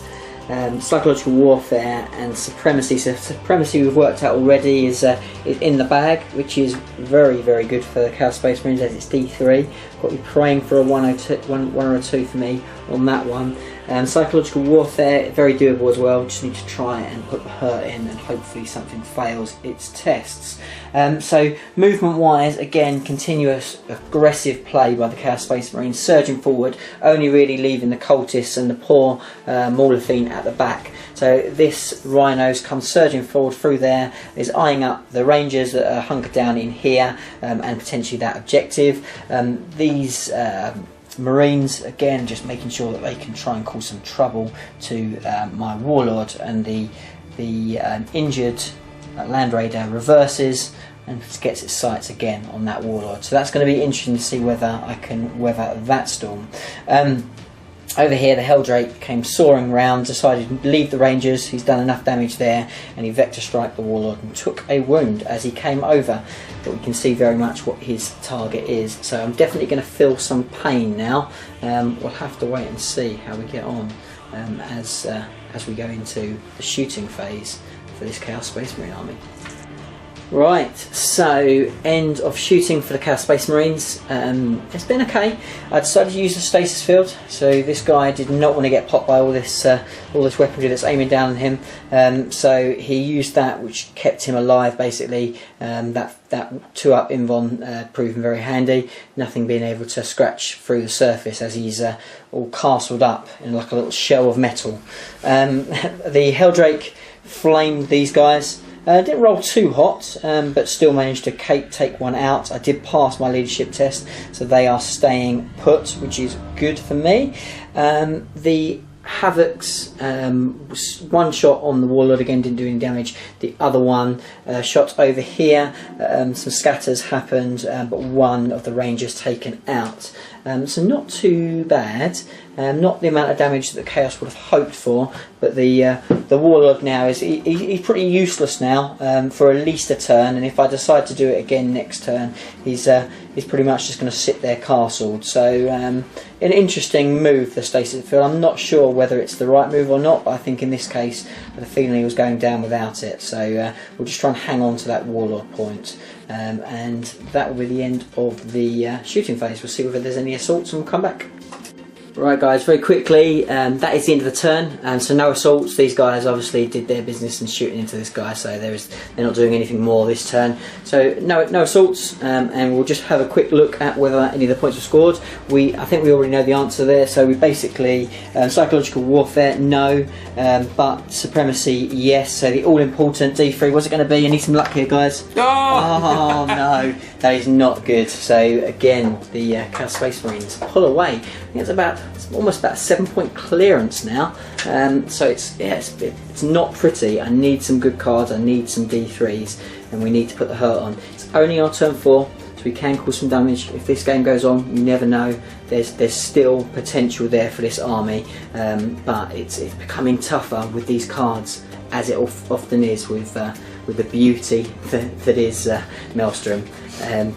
Psychological Warfare and Supremacy. So Supremacy we've worked out already is in the bag, which is very good for the Chaos Space Marines, as it's D3. Got you praying for a 1 or a 2 for me on that one. Psychological Warfare, very doable as well. Just need to try and put the hurt in, and hopefully something fails its tests. So movement wise, again, continuous aggressive play by the Chaos Space Marines, surging forward, only really leaving the cultists and the poor Maulathine at the back. So this Rhinos comes surging forward through there, is eyeing up the Rangers that are hunkered down in here, and potentially that objective. These Marines, again, just making sure that they can try and cause some trouble to my Warlord, and the injured Land Raider reverses and gets its sights again on that Warlord. So that's going to be interesting to see whether I can weather that storm. Over here, the Helldrake came soaring round, decided to leave the Rangers. He's done enough damage there, and he vector striked the Warlord and took a wound as he came over. But we can see very much what his target is. So I'm definitely going to feel some pain now. We'll have to wait and see how we get on as we go into the shooting phase for this Chaos Space Marine army. Right, so end of shooting for the Chaos Space Marines. It's been okay. I decided to use the stasis field, so this guy did not want to get popped by all this weaponry that's aiming down on him. So he used that, which kept him alive basically. That 2-up invuln proving very handy. Nothing being able to scratch through the surface as he's all castled up in like a little shell of metal. The Helldrake flamed these guys. Didn't roll too hot, but still managed to take one out. I did pass my leadership test, so they are staying put, which is good for me. The Havocs, one shot on the Warlord again, didn't do any damage. The other one shot over here, some scatters happened, but one of the Rangers taken out. So not too bad. Not the amount of damage that the Chaos would have hoped for, but the Warlord now he's pretty useless now for at least a turn. And if I decide to do it again next turn, he's pretty much just going to sit there castled. So an interesting move, the stasis field. I'm not sure whether it's the right move or not, but I think in this case, I had a feeling he was going down without it. So we'll just try and hang on to that Warlord point. And that will be the end of the shooting phase. We'll see whether there's any assaults and we'll come back. Right guys, very quickly, that is the end of the turn, so no assaults. These guys obviously did their business and shooting into this guy, so they're not doing anything more this turn. So no assaults, and we'll just have a quick look at whether any of the points were scored. I think we already know the answer there, so we basically, psychological warfare, no, but supremacy, yes. So the all-important D3, what's it going to be? You need some luck here guys. Oh no, that is not good. So again, the Chaos Space Marines pull away. I think it's almost about a 7-point clearance now. So it's not pretty. I need some good cards. I need some D3s, and we need to put the hurt on. It's only our turn 4, so we can cause some damage. If this game goes on, you never know. There's still potential there for this army, but it's becoming tougher with these cards, as it often is with the beauty that is Maelstrom.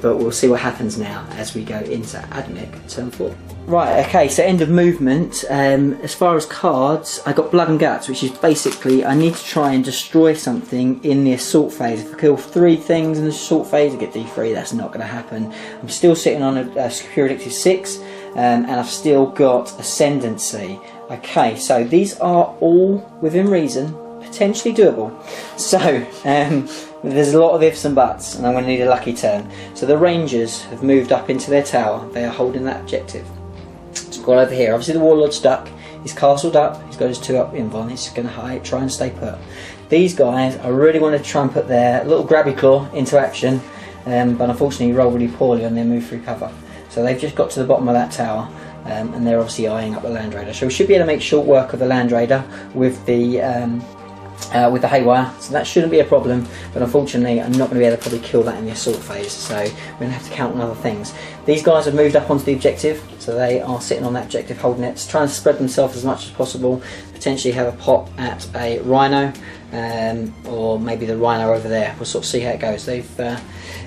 But we'll see what happens now as we go into AdMech Turn 4. Right, okay, so end of movement. As far as cards, I got Blood and Guts, which is basically I need to try and destroy something in the assault phase. If I kill 3 things in the assault phase, I get D3. That's not going to happen. I'm still sitting on a Secure Addictive 6, and I've still got Ascendancy. Okay, so these are all within reason, potentially doable. So there's a lot of ifs and buts, and I'm going to need a lucky turn. So the Rangers have moved up into their tower. They are holding that objective. Let's go over here. Obviously the Warlord's stuck. He's castled up. He's got his 2-up invuln. He's going to try and stay put. These guys, I really want to try and put their little grabby claw into action, but unfortunately rolled really poorly on their move through cover. So they've just got to the bottom of that tower, and they're obviously eyeing up the Land Raider. So we should be able to make short work of the Land Raider with the Haywire, so that shouldn't be a problem, but unfortunately I'm not going to be able to probably kill that in the assault phase, so we're going to have to count on other things. These guys have moved up onto the objective, so they are sitting on that objective holding it, trying to spread themselves as much as possible, potentially have a pop at a Rhino, or maybe the Rhino over there. We'll sort of see how it goes.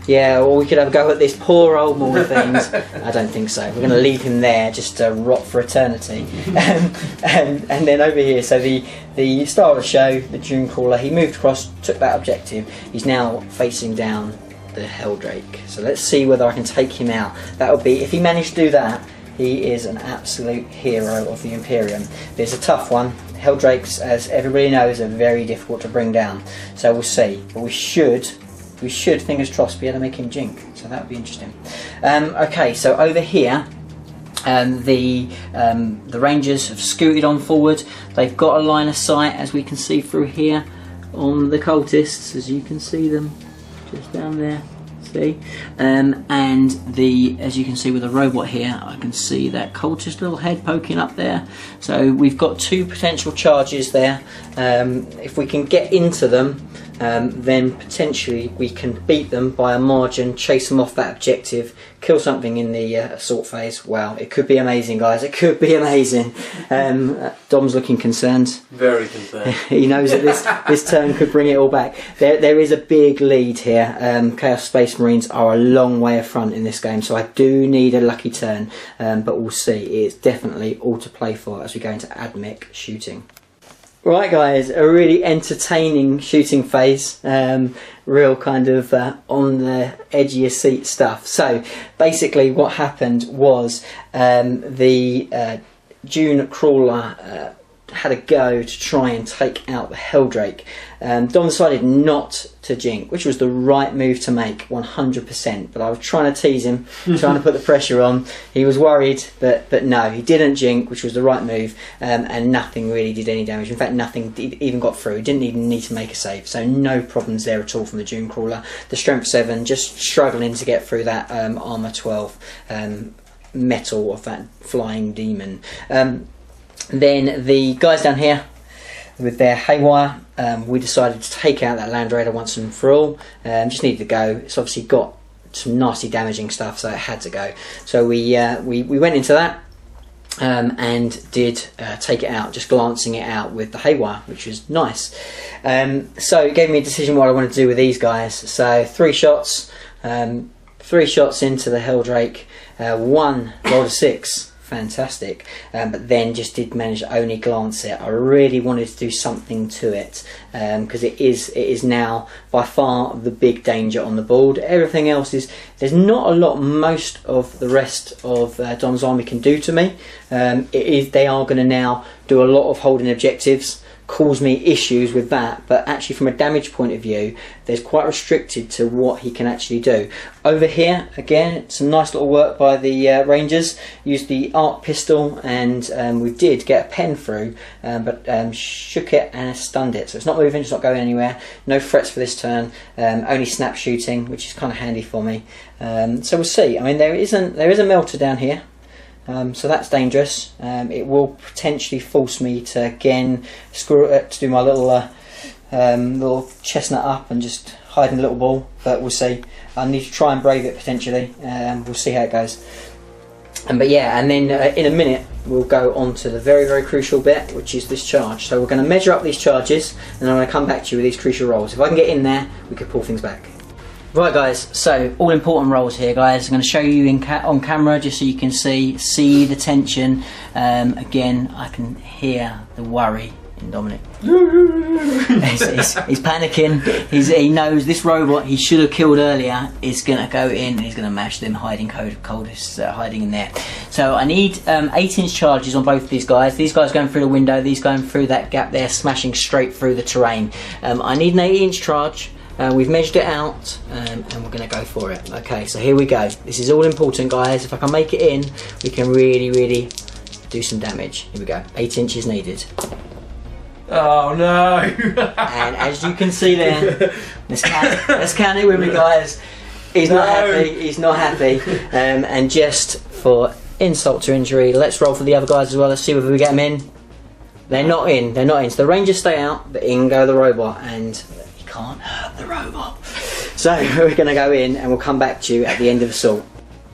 Yeah, or we could have a go at this poor old Maul of Things. I don't think so. We're going to leave him there just to rot for eternity. And then over here, so the star of the show, the Dunecrawler, he moved across, took that objective. He's now facing down the Helldrake. So let's see whether I can take him out. That would be, if he managed to do that, he is an absolute hero of the Imperium. It's a tough one. Helldrakes, as everybody knows, are very difficult to bring down. So we'll see. But we should, fingers crossed, be able to make him jink. So that would be interesting. Okay, so over here, the Rangers have scooted on forward. They've got a line of sight, as we can see through here, on the cultists, as you can see them just down there. See, and as you can see with the robot here, I can see that cultist little head poking up there. So we've got 2 potential charges there. If we can get into them, then potentially we can beat them by a margin, chase them off that objective, kill something in the assault phase. Wow, it could be amazing, guys. It could be amazing. Dom's looking concerned. Very concerned. He knows that this turn could bring it all back. There is a big lead here. Chaos Space Marines are a long way of front in this game, so I do need a lucky turn, but we'll see. It's definitely all to play for as we go into AdMech shooting. Right guys, a really entertaining shooting phase, real kind of on the edge of your seat stuff. So basically what happened was the Dune Crawler had a go to try and take out the Helldrake. Dom decided not to jink, which was the right move to make, 100%. But I was trying to tease him, trying to put the pressure on. He was worried, but no, he didn't jink, which was the right move, and nothing really did any damage. In fact, nothing even got through. He didn't even need to make a save, so no problems there at all from the Dune Crawler. The Strength 7 just struggling to get through that Armour 12 metal of that flying demon. Then the guys down here with their haywire, we decided to take out that Land Raider once and for all. Just needed to go. It's obviously got some nasty damaging stuff, so it had to go. So we went into that and did take it out, just glancing it out with the haywire, which was nice. So it gave me a decision what I wanted to do with these guys. So 3 shots, 3 shots into the Helldrake, 1 rolled a 6. Fantastic, but then just did manage to only glance it. I really wanted to do something to it because it is now by far the big danger on the board. Everything else is, there's not a lot most of the rest of Dom's army can do to me. They are going to now do a lot of holding objectives, cause me issues with that, but actually from a damage point of view there's quite restricted to what he can actually do. Over here again, it's some nice little work by the Rangers. Used the arc pistol and we did get a pen through, but shook it and stunned it, so it's not moving, it's not going anywhere. No threats for this turn, only snap shooting, which is kind of handy for me. So we'll see. I mean, there is a melter down here. So that's dangerous. It will potentially force me to again to do my little chestnut up and just hide in a little ball, but we'll see. I need to try and brave it potentially. We'll see how it goes. But yeah, and then in a minute we'll go on to the very, very crucial bit, which is this charge. So we're going to measure up these charges and I'm going to come back to you with these crucial rolls. If I can get in there, we could pull things back. Right guys, so all important rolls here guys. I'm going to show you on camera just so you can see the tension. Again, I can hear the worry in Dominic. he's panicking. He knows this robot he should have killed earlier is going to go in and he's going to mash them hiding in there. So I need 8-inch charges on both of these guys. These guys going through the window, these going through that gap there, smashing straight through the terrain. I need an 8-inch charge. We've measured it out and we're going to go for it. Okay, so here we go. This is all important guys. If I can make it in, we can really, really do some damage. Here we go. 8 inches needed. Oh no! And as you can see there, let's count it with me guys. He's not happy, he's not happy. And just for insult to injury, let's roll for the other guys as well. Let's see whether we get them in. They're not in, they're not in. So the Rangers stay out, but in go the robot, and can't hurt the robot. So we're going to go in and we'll come back to you at the end of assault.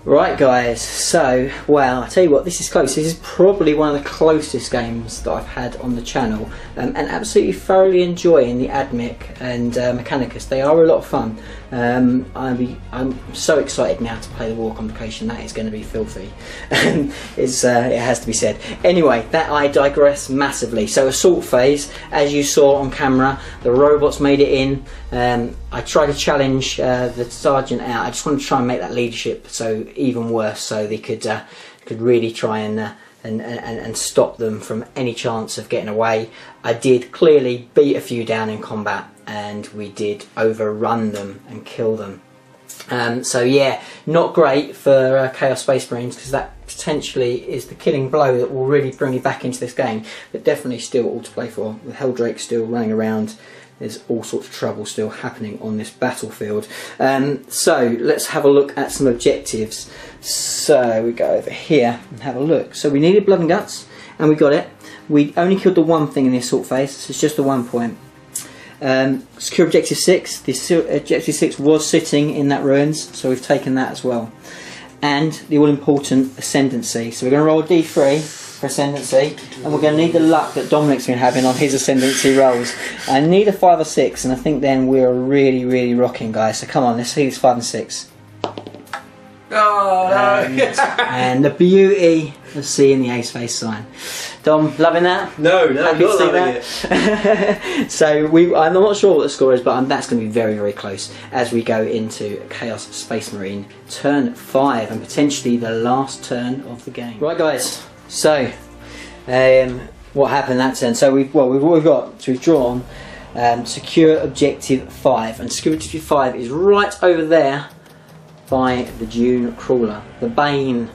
Right guys, so wow, I tell you what, this is close. This is probably one of the closest games that I've had on the channel, and absolutely thoroughly enjoying the AdMech and Mechanicus. They are a lot of fun. I'm so excited now to play the War Complication. That is going to be filthy. It has to be said. Anyway, that I digress massively. So assault phase, as you saw on camera, the robots made it in. I tried to challenge the sergeant out. I just wanted to try and make that leadership so even worse, so they could really try and stop them from any chance of getting away. I did clearly beat a few down in combat, and we did overrun them and kill them. So yeah, not great for Chaos Space Marines, because that potentially is the killing blow that will really bring me back into this game, but definitely still all to play for, with Helldrake still running around. There's all sorts of trouble still happening on this battlefield. So let's have a look at some objectives. So we go over here and have a look. So we needed blood and guts, and we got it. We only killed the one thing in the assault phase, so it's just the 1 point. Secure objective 6. The objective 6 was sitting in that ruins, so we've taken that as well. And the all-important ascendancy. So we're going to roll a d3 for ascendancy, and we're going to need the luck that Dominic's been having on his ascendancy rolls. I need a 5 or 6, and I think then we're really, really rocking, guys. So come on, let's see this 5 and 6. Oh no! And the beauty A C in the Aceface sign. Dom, loving that? No, I'm not loving it. So I'm not sure what the score is, but that's going to be very, very close as we go into Chaos Space Marine turn 5 and potentially the last turn of the game. Right, guys. So what happened that turn? So we've drawn secure objective 5, and secure objective 5 is right over there by the Dune Crawler, the bane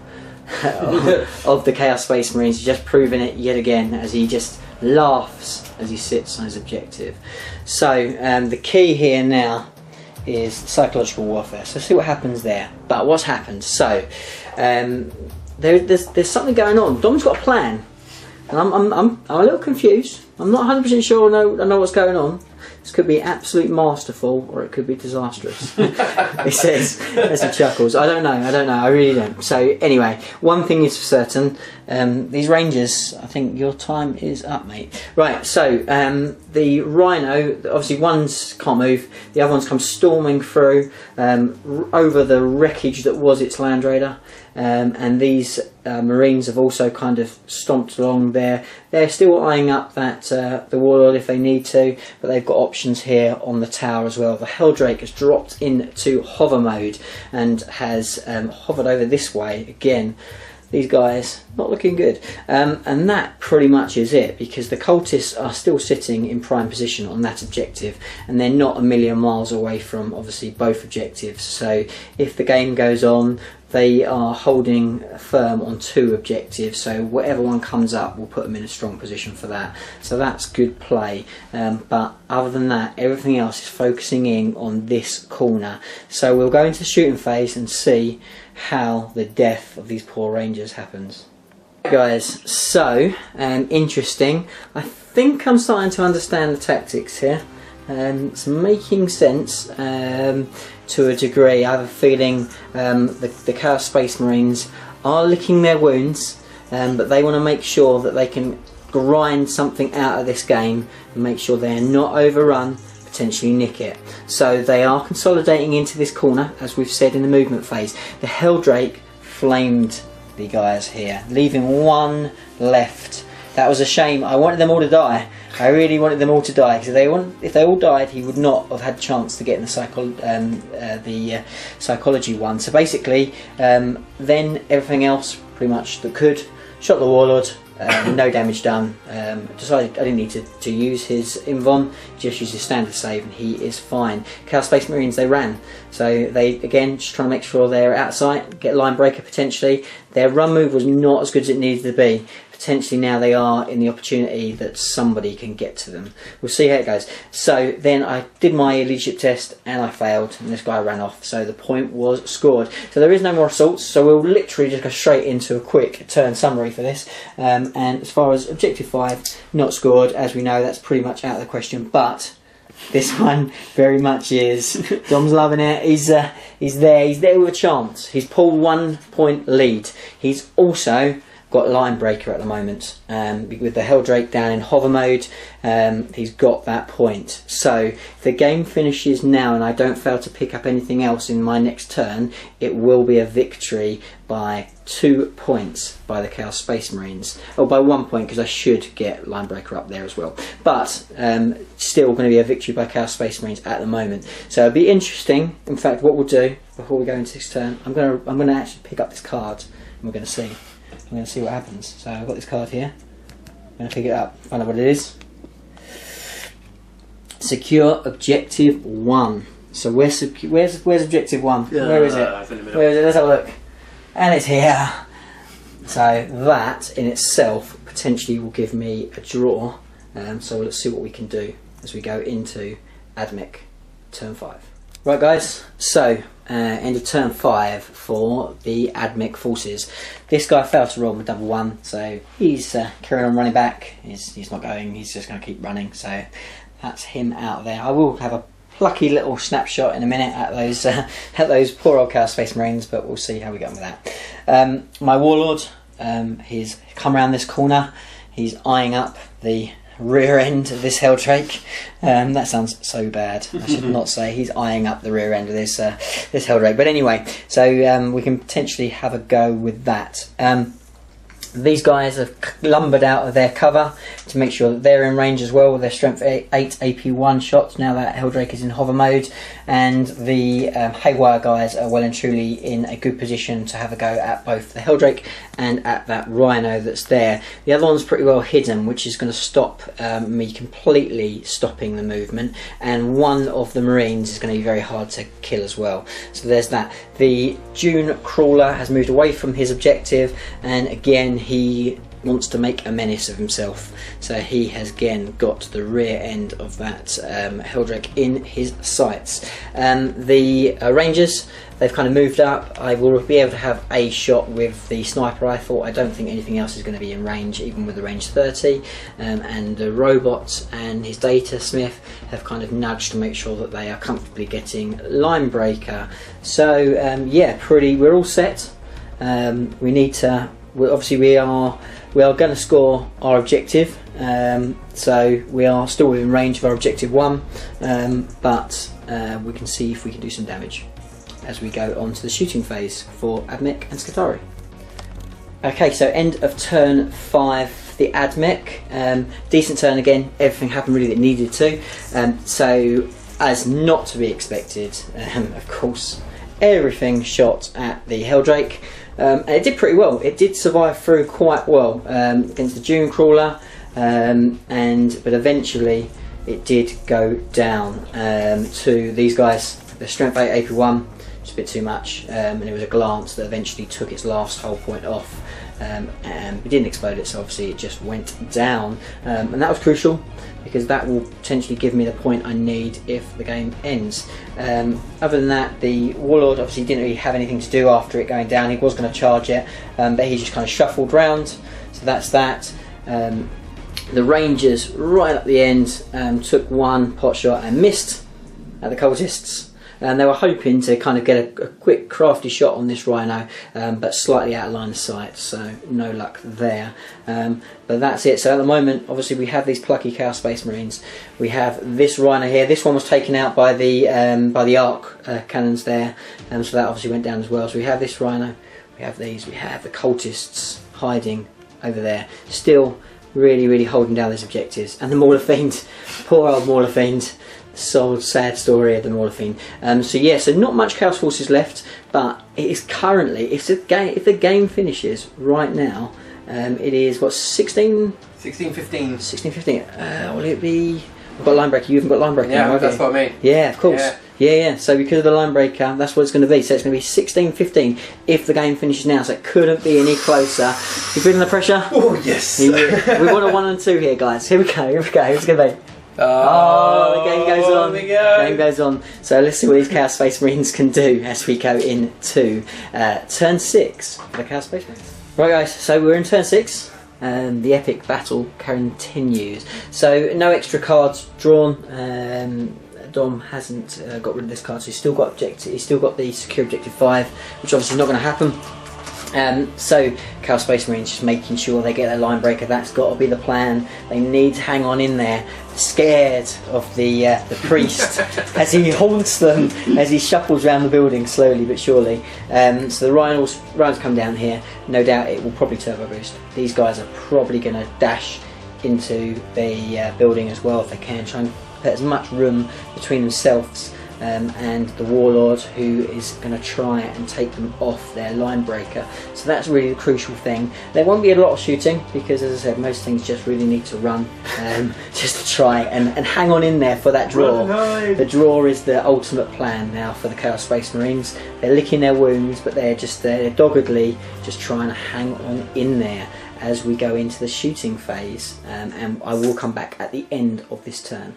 of the Chaos Space Marines. He's just proven it yet again as he just laughs as he sits on his objective. So the key here now is psychological warfare. So see what happens there. But what's happened? So there's something going on. Dom's got a plan, and I'm a little confused. I'm not 100% sure I know what's going on. This could be absolute masterful, or it could be disastrous. He says, as he chuckles. I don't know, I really don't. So anyway, one thing is for certain, these Rangers, I think your time is up, mate. Right, so the Rhino, obviously one's can't move, the other one's come storming through over the wreckage that was its Land Raider. And these Marines have also kind of stomped along there. They're still eyeing up that the Warlord if they need to, but they've got options here on the tower as well. The Helldrake has dropped into hover mode and has hovered over this way again. These guys not looking good, and that pretty much is it, because the cultists are still sitting in prime position on that objective, and they're not a million miles away from obviously both objectives. So if the game goes on, they are holding firm on 2 objectives, so whatever one comes up will put them in a strong position for that. So that's good play, but other than that, everything else is focusing in on this corner. So we'll go into the shooting phase and see how the death of these poor Rangers happens. Guys, so interesting. I think I'm starting to understand the tactics here. It's making sense to a degree. I have a feeling the Chaos Space Marines are licking their wounds, but they want to make sure that they can grind something out of this game and make sure they are not overrun, potentially nick it. So they are consolidating into this corner, as we've said in the movement phase. The Helldrake flamed the guys here, leaving one left. That was a shame. I wanted them all to die. I really wanted them all to die, because if they all died, he would not have had a chance to get in the psychology one. So basically, then everything else pretty much that could, shot the Warlord, no damage done. Decided I didn't need to use his Invon, just use his standard save, and he is fine. Chaos Space Marines, they ran, so they again just trying to make sure they're out of sight, get line breaker potentially. Their run move was not as good as it needed to be. Potentially now they are in the opportunity that somebody can get to them. We'll see how it goes. So then I did my leadership test and I failed, and this guy ran off, so the point was scored. So there is no more assaults, so we'll literally just go straight into a quick turn summary for this. And as far as objective 5, not scored, as we know, that's pretty much out of the question, but this one very much is. Dom's loving it. He's there with a chance. He's pulled 1 point lead. He's also got line breaker at the moment, with the Helldrake down in hover mode. He's got that point. So if the game finishes now and I don't fail to pick up anything else in my next turn, it will be a victory by 2 points by the Chaos Space Marines, or by 1 point, because I should get line breaker up there as well, but still going to be a victory by Chaos Space Marines at the moment. So it'll be interesting. In fact, what we'll do before we go into this turn, I'm going to actually pick up this card, and we're going to see. I'm going to see what happens. So I've got this card here. I'm going to pick it up, find out what it is. Secure objective 1. So where's objective 1? Where is it? Where is it? Let's have a look. And it's here. So that in itself potentially will give me a draw. So let's see what we can do as we go into AdMech turn 5. Right, guys. So end of turn 5 for the AdMech forces. This guy failed to roll with double 1, so he's carrying on running back. He's not going. He's just going to keep running. So that's him out there. I will have a plucky little snapshot in a minute at those poor old Chaos Space Marines, but we'll see how we get on with that. My Warlord, he's come around this corner. He's eyeing up the rear end of this Helldrake. That sounds so bad. I should not say he's eyeing up the rear end of this Helldrake. But anyway, so we can potentially have a go with that. These guys have lumbered out of their cover to make sure that they're in range as well with their strength 8 AP1 shots now that Helldrake is in hover mode, and the Haywire guys are well and truly in a good position to have a go at both the Helldrake and at that Rhino that's there. The other one's pretty well hidden, which is going to stop me completely stopping the movement, and one of the Marines is going to be very hard to kill as well. So there's that. The Dune Crawler has moved away from his objective, and again he wants to make a menace of himself, so he has again got the rear end of that Helldrake in his sights. The Rangers, they've kind of moved up. I will be able to have a shot with the sniper rifle. I don't think anything else is going to be in range, even with the range 30. And the robot and his data smith have kind of nudged to make sure that they are comfortably getting line breaker. So yeah, we're all set. We need to. Obviously, we are going to score our objective. So we are still within range of our objective 1, but we can see if we can do some damage as we go on to the shooting phase for AdMech and Skatari. Okay, so end of turn 5, the AdMech. Decent turn again, everything happened really that needed to. So, as not to be expected, of course, everything shot at the Helldrake. And it did pretty well. It did survive through quite well against the Dune Crawler, but eventually it did go down to these guys. The strength 8 AP1, just a bit too much, and it was a glance that eventually took its last hull point off. And we didn't explode it, so obviously it just went down, and that was crucial because that will potentially give me the point I need if the game ends. Other than that, the Warlord obviously didn't really have anything to do after it going down. He was going to charge it, but he just kind of shuffled round, so that's that. The Rangers right at the end took one pot shot and missed at the cultists. And they were hoping to kind of get a quick crafty shot on this Rhino, but slightly out of line of sight, so no luck there. But that's it. So at the moment, obviously we have these plucky Chaos Space Marines. We have this Rhino here. This one was taken out by the arc cannons there, so that obviously went down as well. So we have this Rhino, we have these, we have the cultists hiding over there, still really holding down these objectives. And the Mauler Fiend, poor old Mauler Fiend. So sad story of the Mauler Fiend. So yeah, so not much Chaos Forces left, but it is currently, if the game finishes right now, it is what, 16? 16-15. 16-15. Will it be? I've got line breaker. You haven't got line breaker. Yeah, that's what I mean. Yeah, of course. Yeah. So because of the line breaker, that's what it's going to be. So it's going to be 16-15 if the game finishes now. So it couldn't be any closer. You feeling the pressure? Oh yes. We want a 1 and 2 here, guys. Here we go. It's going to be. Oh, the game goes on. The game goes on. So let's see what these Chaos Space Marines can do as we go into turn 6 for the Chaos Space Marines. Right, guys. So we're in turn 6. The epic battle continues. So no extra cards drawn. Dom hasn't got rid of this card, so he's still got objective. He's still got the secure objective 5, which obviously not going to happen. So Chaos Space Marines just making sure they get their line breaker. That's got to be the plan. They need to hang on in there, scared of the priest as he haunts them, as he shuffles around the building slowly but surely. So the Rhinos come down here. No doubt it will probably turbo boost. These guys are probably going to dash into the building as well if they can, try and put as much room between themselves and the Warlord, who is going to try and take them off their line breaker. So that's really the crucial thing. There won't be a lot of shooting because, as I said, most things just really need to run just to try and hang on in there for that draw. The draw is the ultimate plan now for the Chaos Space Marines. They're licking their wounds, but they're doggedly just trying to hang on in there as we go into the shooting phase, and I will come back at the end of this turn.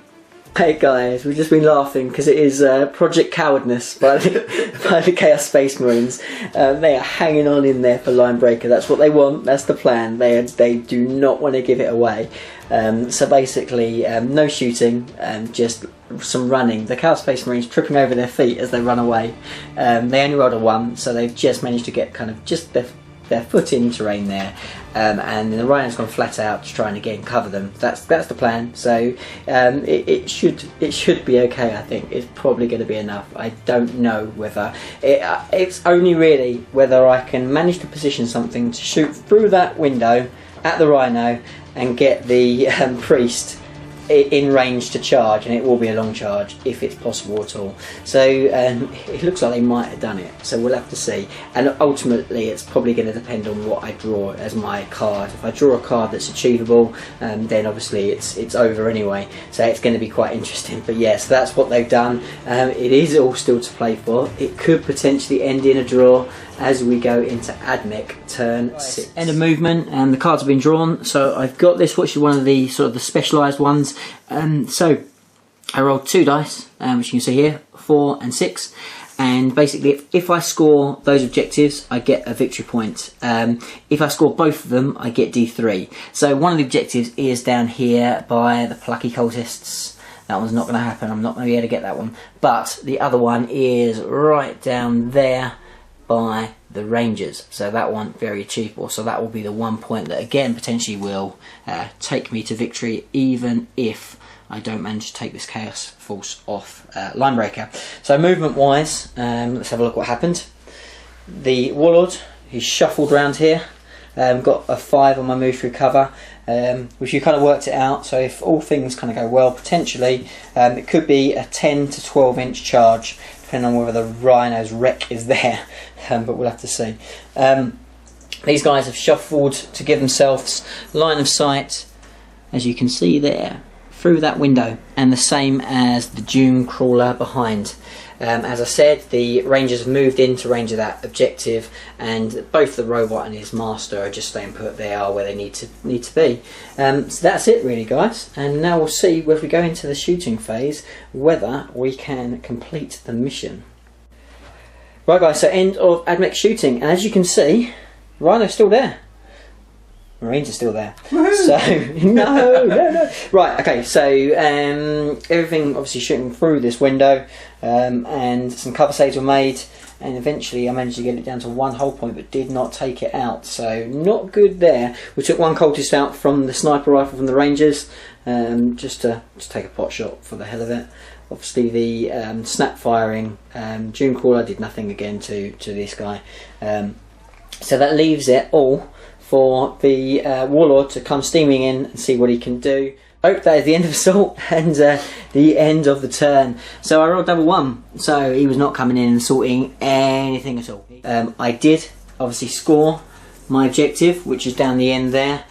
Hey guys, we've just been laughing because it is Project Cowardness by the Chaos Space Marines. They are hanging on in there for line breaker. That's what they want. That's the plan. They do not want to give it away. So basically, no shooting, just some running. The Chaos Space Marines tripping over their feet as they run away. They only rolled a 1, so they've just managed to get kind of just the their footing terrain there, and then the rhino's gone flat out to try and again cover them. That's the plan. So it should be okay. I think it's probably going to be enough. I don't know whether it's only really whether I can manage to position something to shoot through that window at the rhino and get the priest in range to charge, and it will be a long charge if it's possible at all. So it looks like they might have done it, so we'll have to see. And ultimately it's probably going to depend on what I draw as my card. If I draw a card that's achievable, then obviously it's over anyway, so it's going to be quite interesting. But yeah, so that's what they've done. It is all still to play for. It could potentially end in a draw as we go into AdMech Turn 6. End of movement, and the cards have been drawn. So I've got this, which is one of the sort of the specialised ones. So I rolled 2 dice, which you can see here, 4 and 6. And basically, if I score those objectives, I get a victory point. If I score both of them, I get D3. So one of the objectives is down here by the Plucky Cultists. That one's not going to happen. I'm not going to be able to get that one. But the other one is right down there by the Rangers, so that one very achievable. So that will be the 1 point that again potentially will take me to victory, even if I don't manage to take this Chaos Force off Linebreaker. So movement wise, let's have a look what happened. The Warlord, he's shuffled around here, got a 5 on my move through cover, which you kind of worked it out. So if all things kind of go well, potentially it could be a 10 to 12 inch charge, depending on whether the rhino's wreck is there, but we'll have to see. These guys have shuffled to give themselves line of sight, as you can see there, through that window, and the same as the Doom Crawler behind. As I said, the Rangers have moved into range of that objective, and both the robot and his master are just staying put. They are where they need to be. So that's it really, guys, and now we'll see if we go into the shooting phase whether we can complete the mission. Right guys, so end of AdMech shooting, and as you can see, Rhino's still there. Marines are still there. So no. Right, okay, so everything obviously shooting through this window, and some cover saves were made, and eventually I managed to get it down to 1 hull point, but did not take it out, so not good there. We took 1 cultist out from the sniper rifle from the Rangers, just to take a pot shot for the hell of it. Obviously the snap firing Doom Crawler did nothing again to this guy, so that leaves it all for the Warlord to come steaming in and see what he can do. Hope that is the end of Assault and the end of the turn. So I rolled double 1, so he was not coming in and sorting anything at all. I did obviously score my objective, which is down the end there,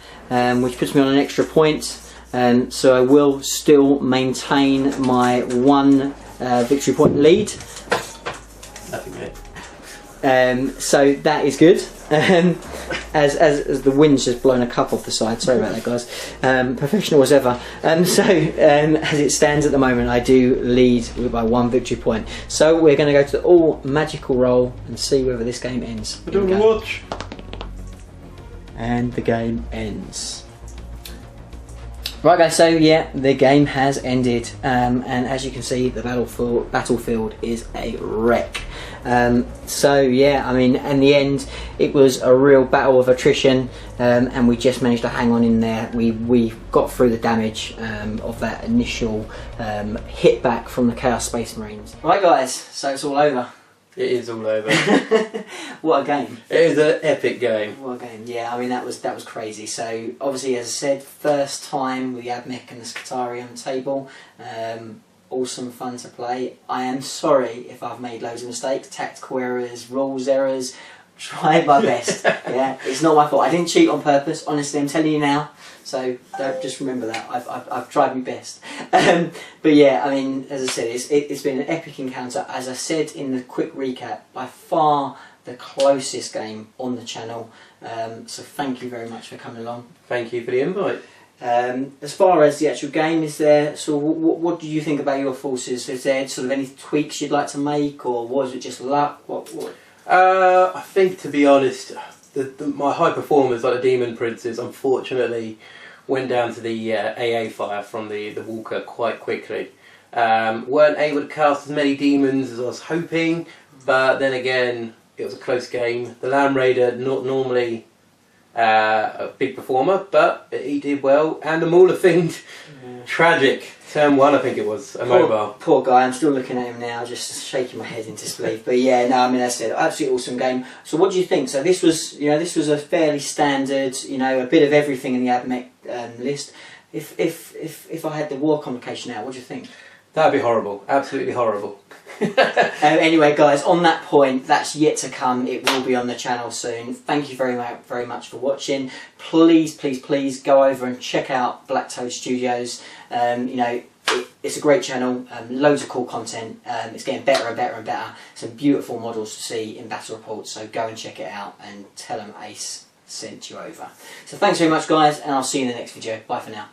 which puts me on an extra point, so I will still maintain my 1 victory point lead. So that is good. As the wind's just blown a cup off the side, sorry about that guys, professional as ever. So as it stands at the moment, I do lead by 1 victory point. So we're going to go to the all magical roll and see whether this game ends. I don't watch. And the game ends. Right guys, so yeah, the game has ended, and as you can see, the battlefield is a wreck. So yeah, I mean, in the end, it was a real battle of attrition, and we just managed to hang on in there. We got through the damage of that initial hit back from the Chaos Space Marines. Right guys, so it's all over. It is all over. What a game. It is an epic game. What a game. Yeah, I mean that was crazy. So obviously, as I said, first time with the AdMech and the Scutari on the table. Awesome fun to play. I am sorry if I've made loads of mistakes, tactical errors, rules errors. Tried my best. Yeah, it's not my fault. I didn't cheat on purpose. Honestly, I'm telling you now. So don't just remember that. I've tried my best. But yeah, I mean, as I said, it's been an epic encounter. As I said in the quick recap, by far the closest game on the channel. So thank you very much for coming along. Thank you for the invite. As far as the actual game, is there, so what do you think about your forces? Is there sort of any tweaks you'd like to make, or was it just luck? What? I think, to be honest, my high performers like the Demon Princes unfortunately went down to the AA fire from the Walker quite quickly. Weren't able to cast as many demons as I was hoping, but then again, It was a close game. The Lamb Raider, not normally a big performer, but he did well. And the Mauler Fiend, tragic. Turn 1, I think it was, a mobile. Poor guy, I'm still looking at him now, just shaking my head in disbelief. But yeah, no, I mean, that's it. Absolutely awesome game. So what do you think? So this was, this was a fairly standard, a bit of everything in the AdMech list. If I had the war complication out, what do you think? That'd be horrible. Absolutely horrible. Anyway, guys, on that point, that's yet to come. It will be on the channel soon. Thank you very much for watching. Please go over and check out Black Toe Studios. It's a great channel. Loads of cool content. It's getting better and better and better. Some beautiful models to see in battle reports. So go and check it out and tell them Ace sent you over. So thanks very much, guys, and I'll see you in the next video. Bye for now.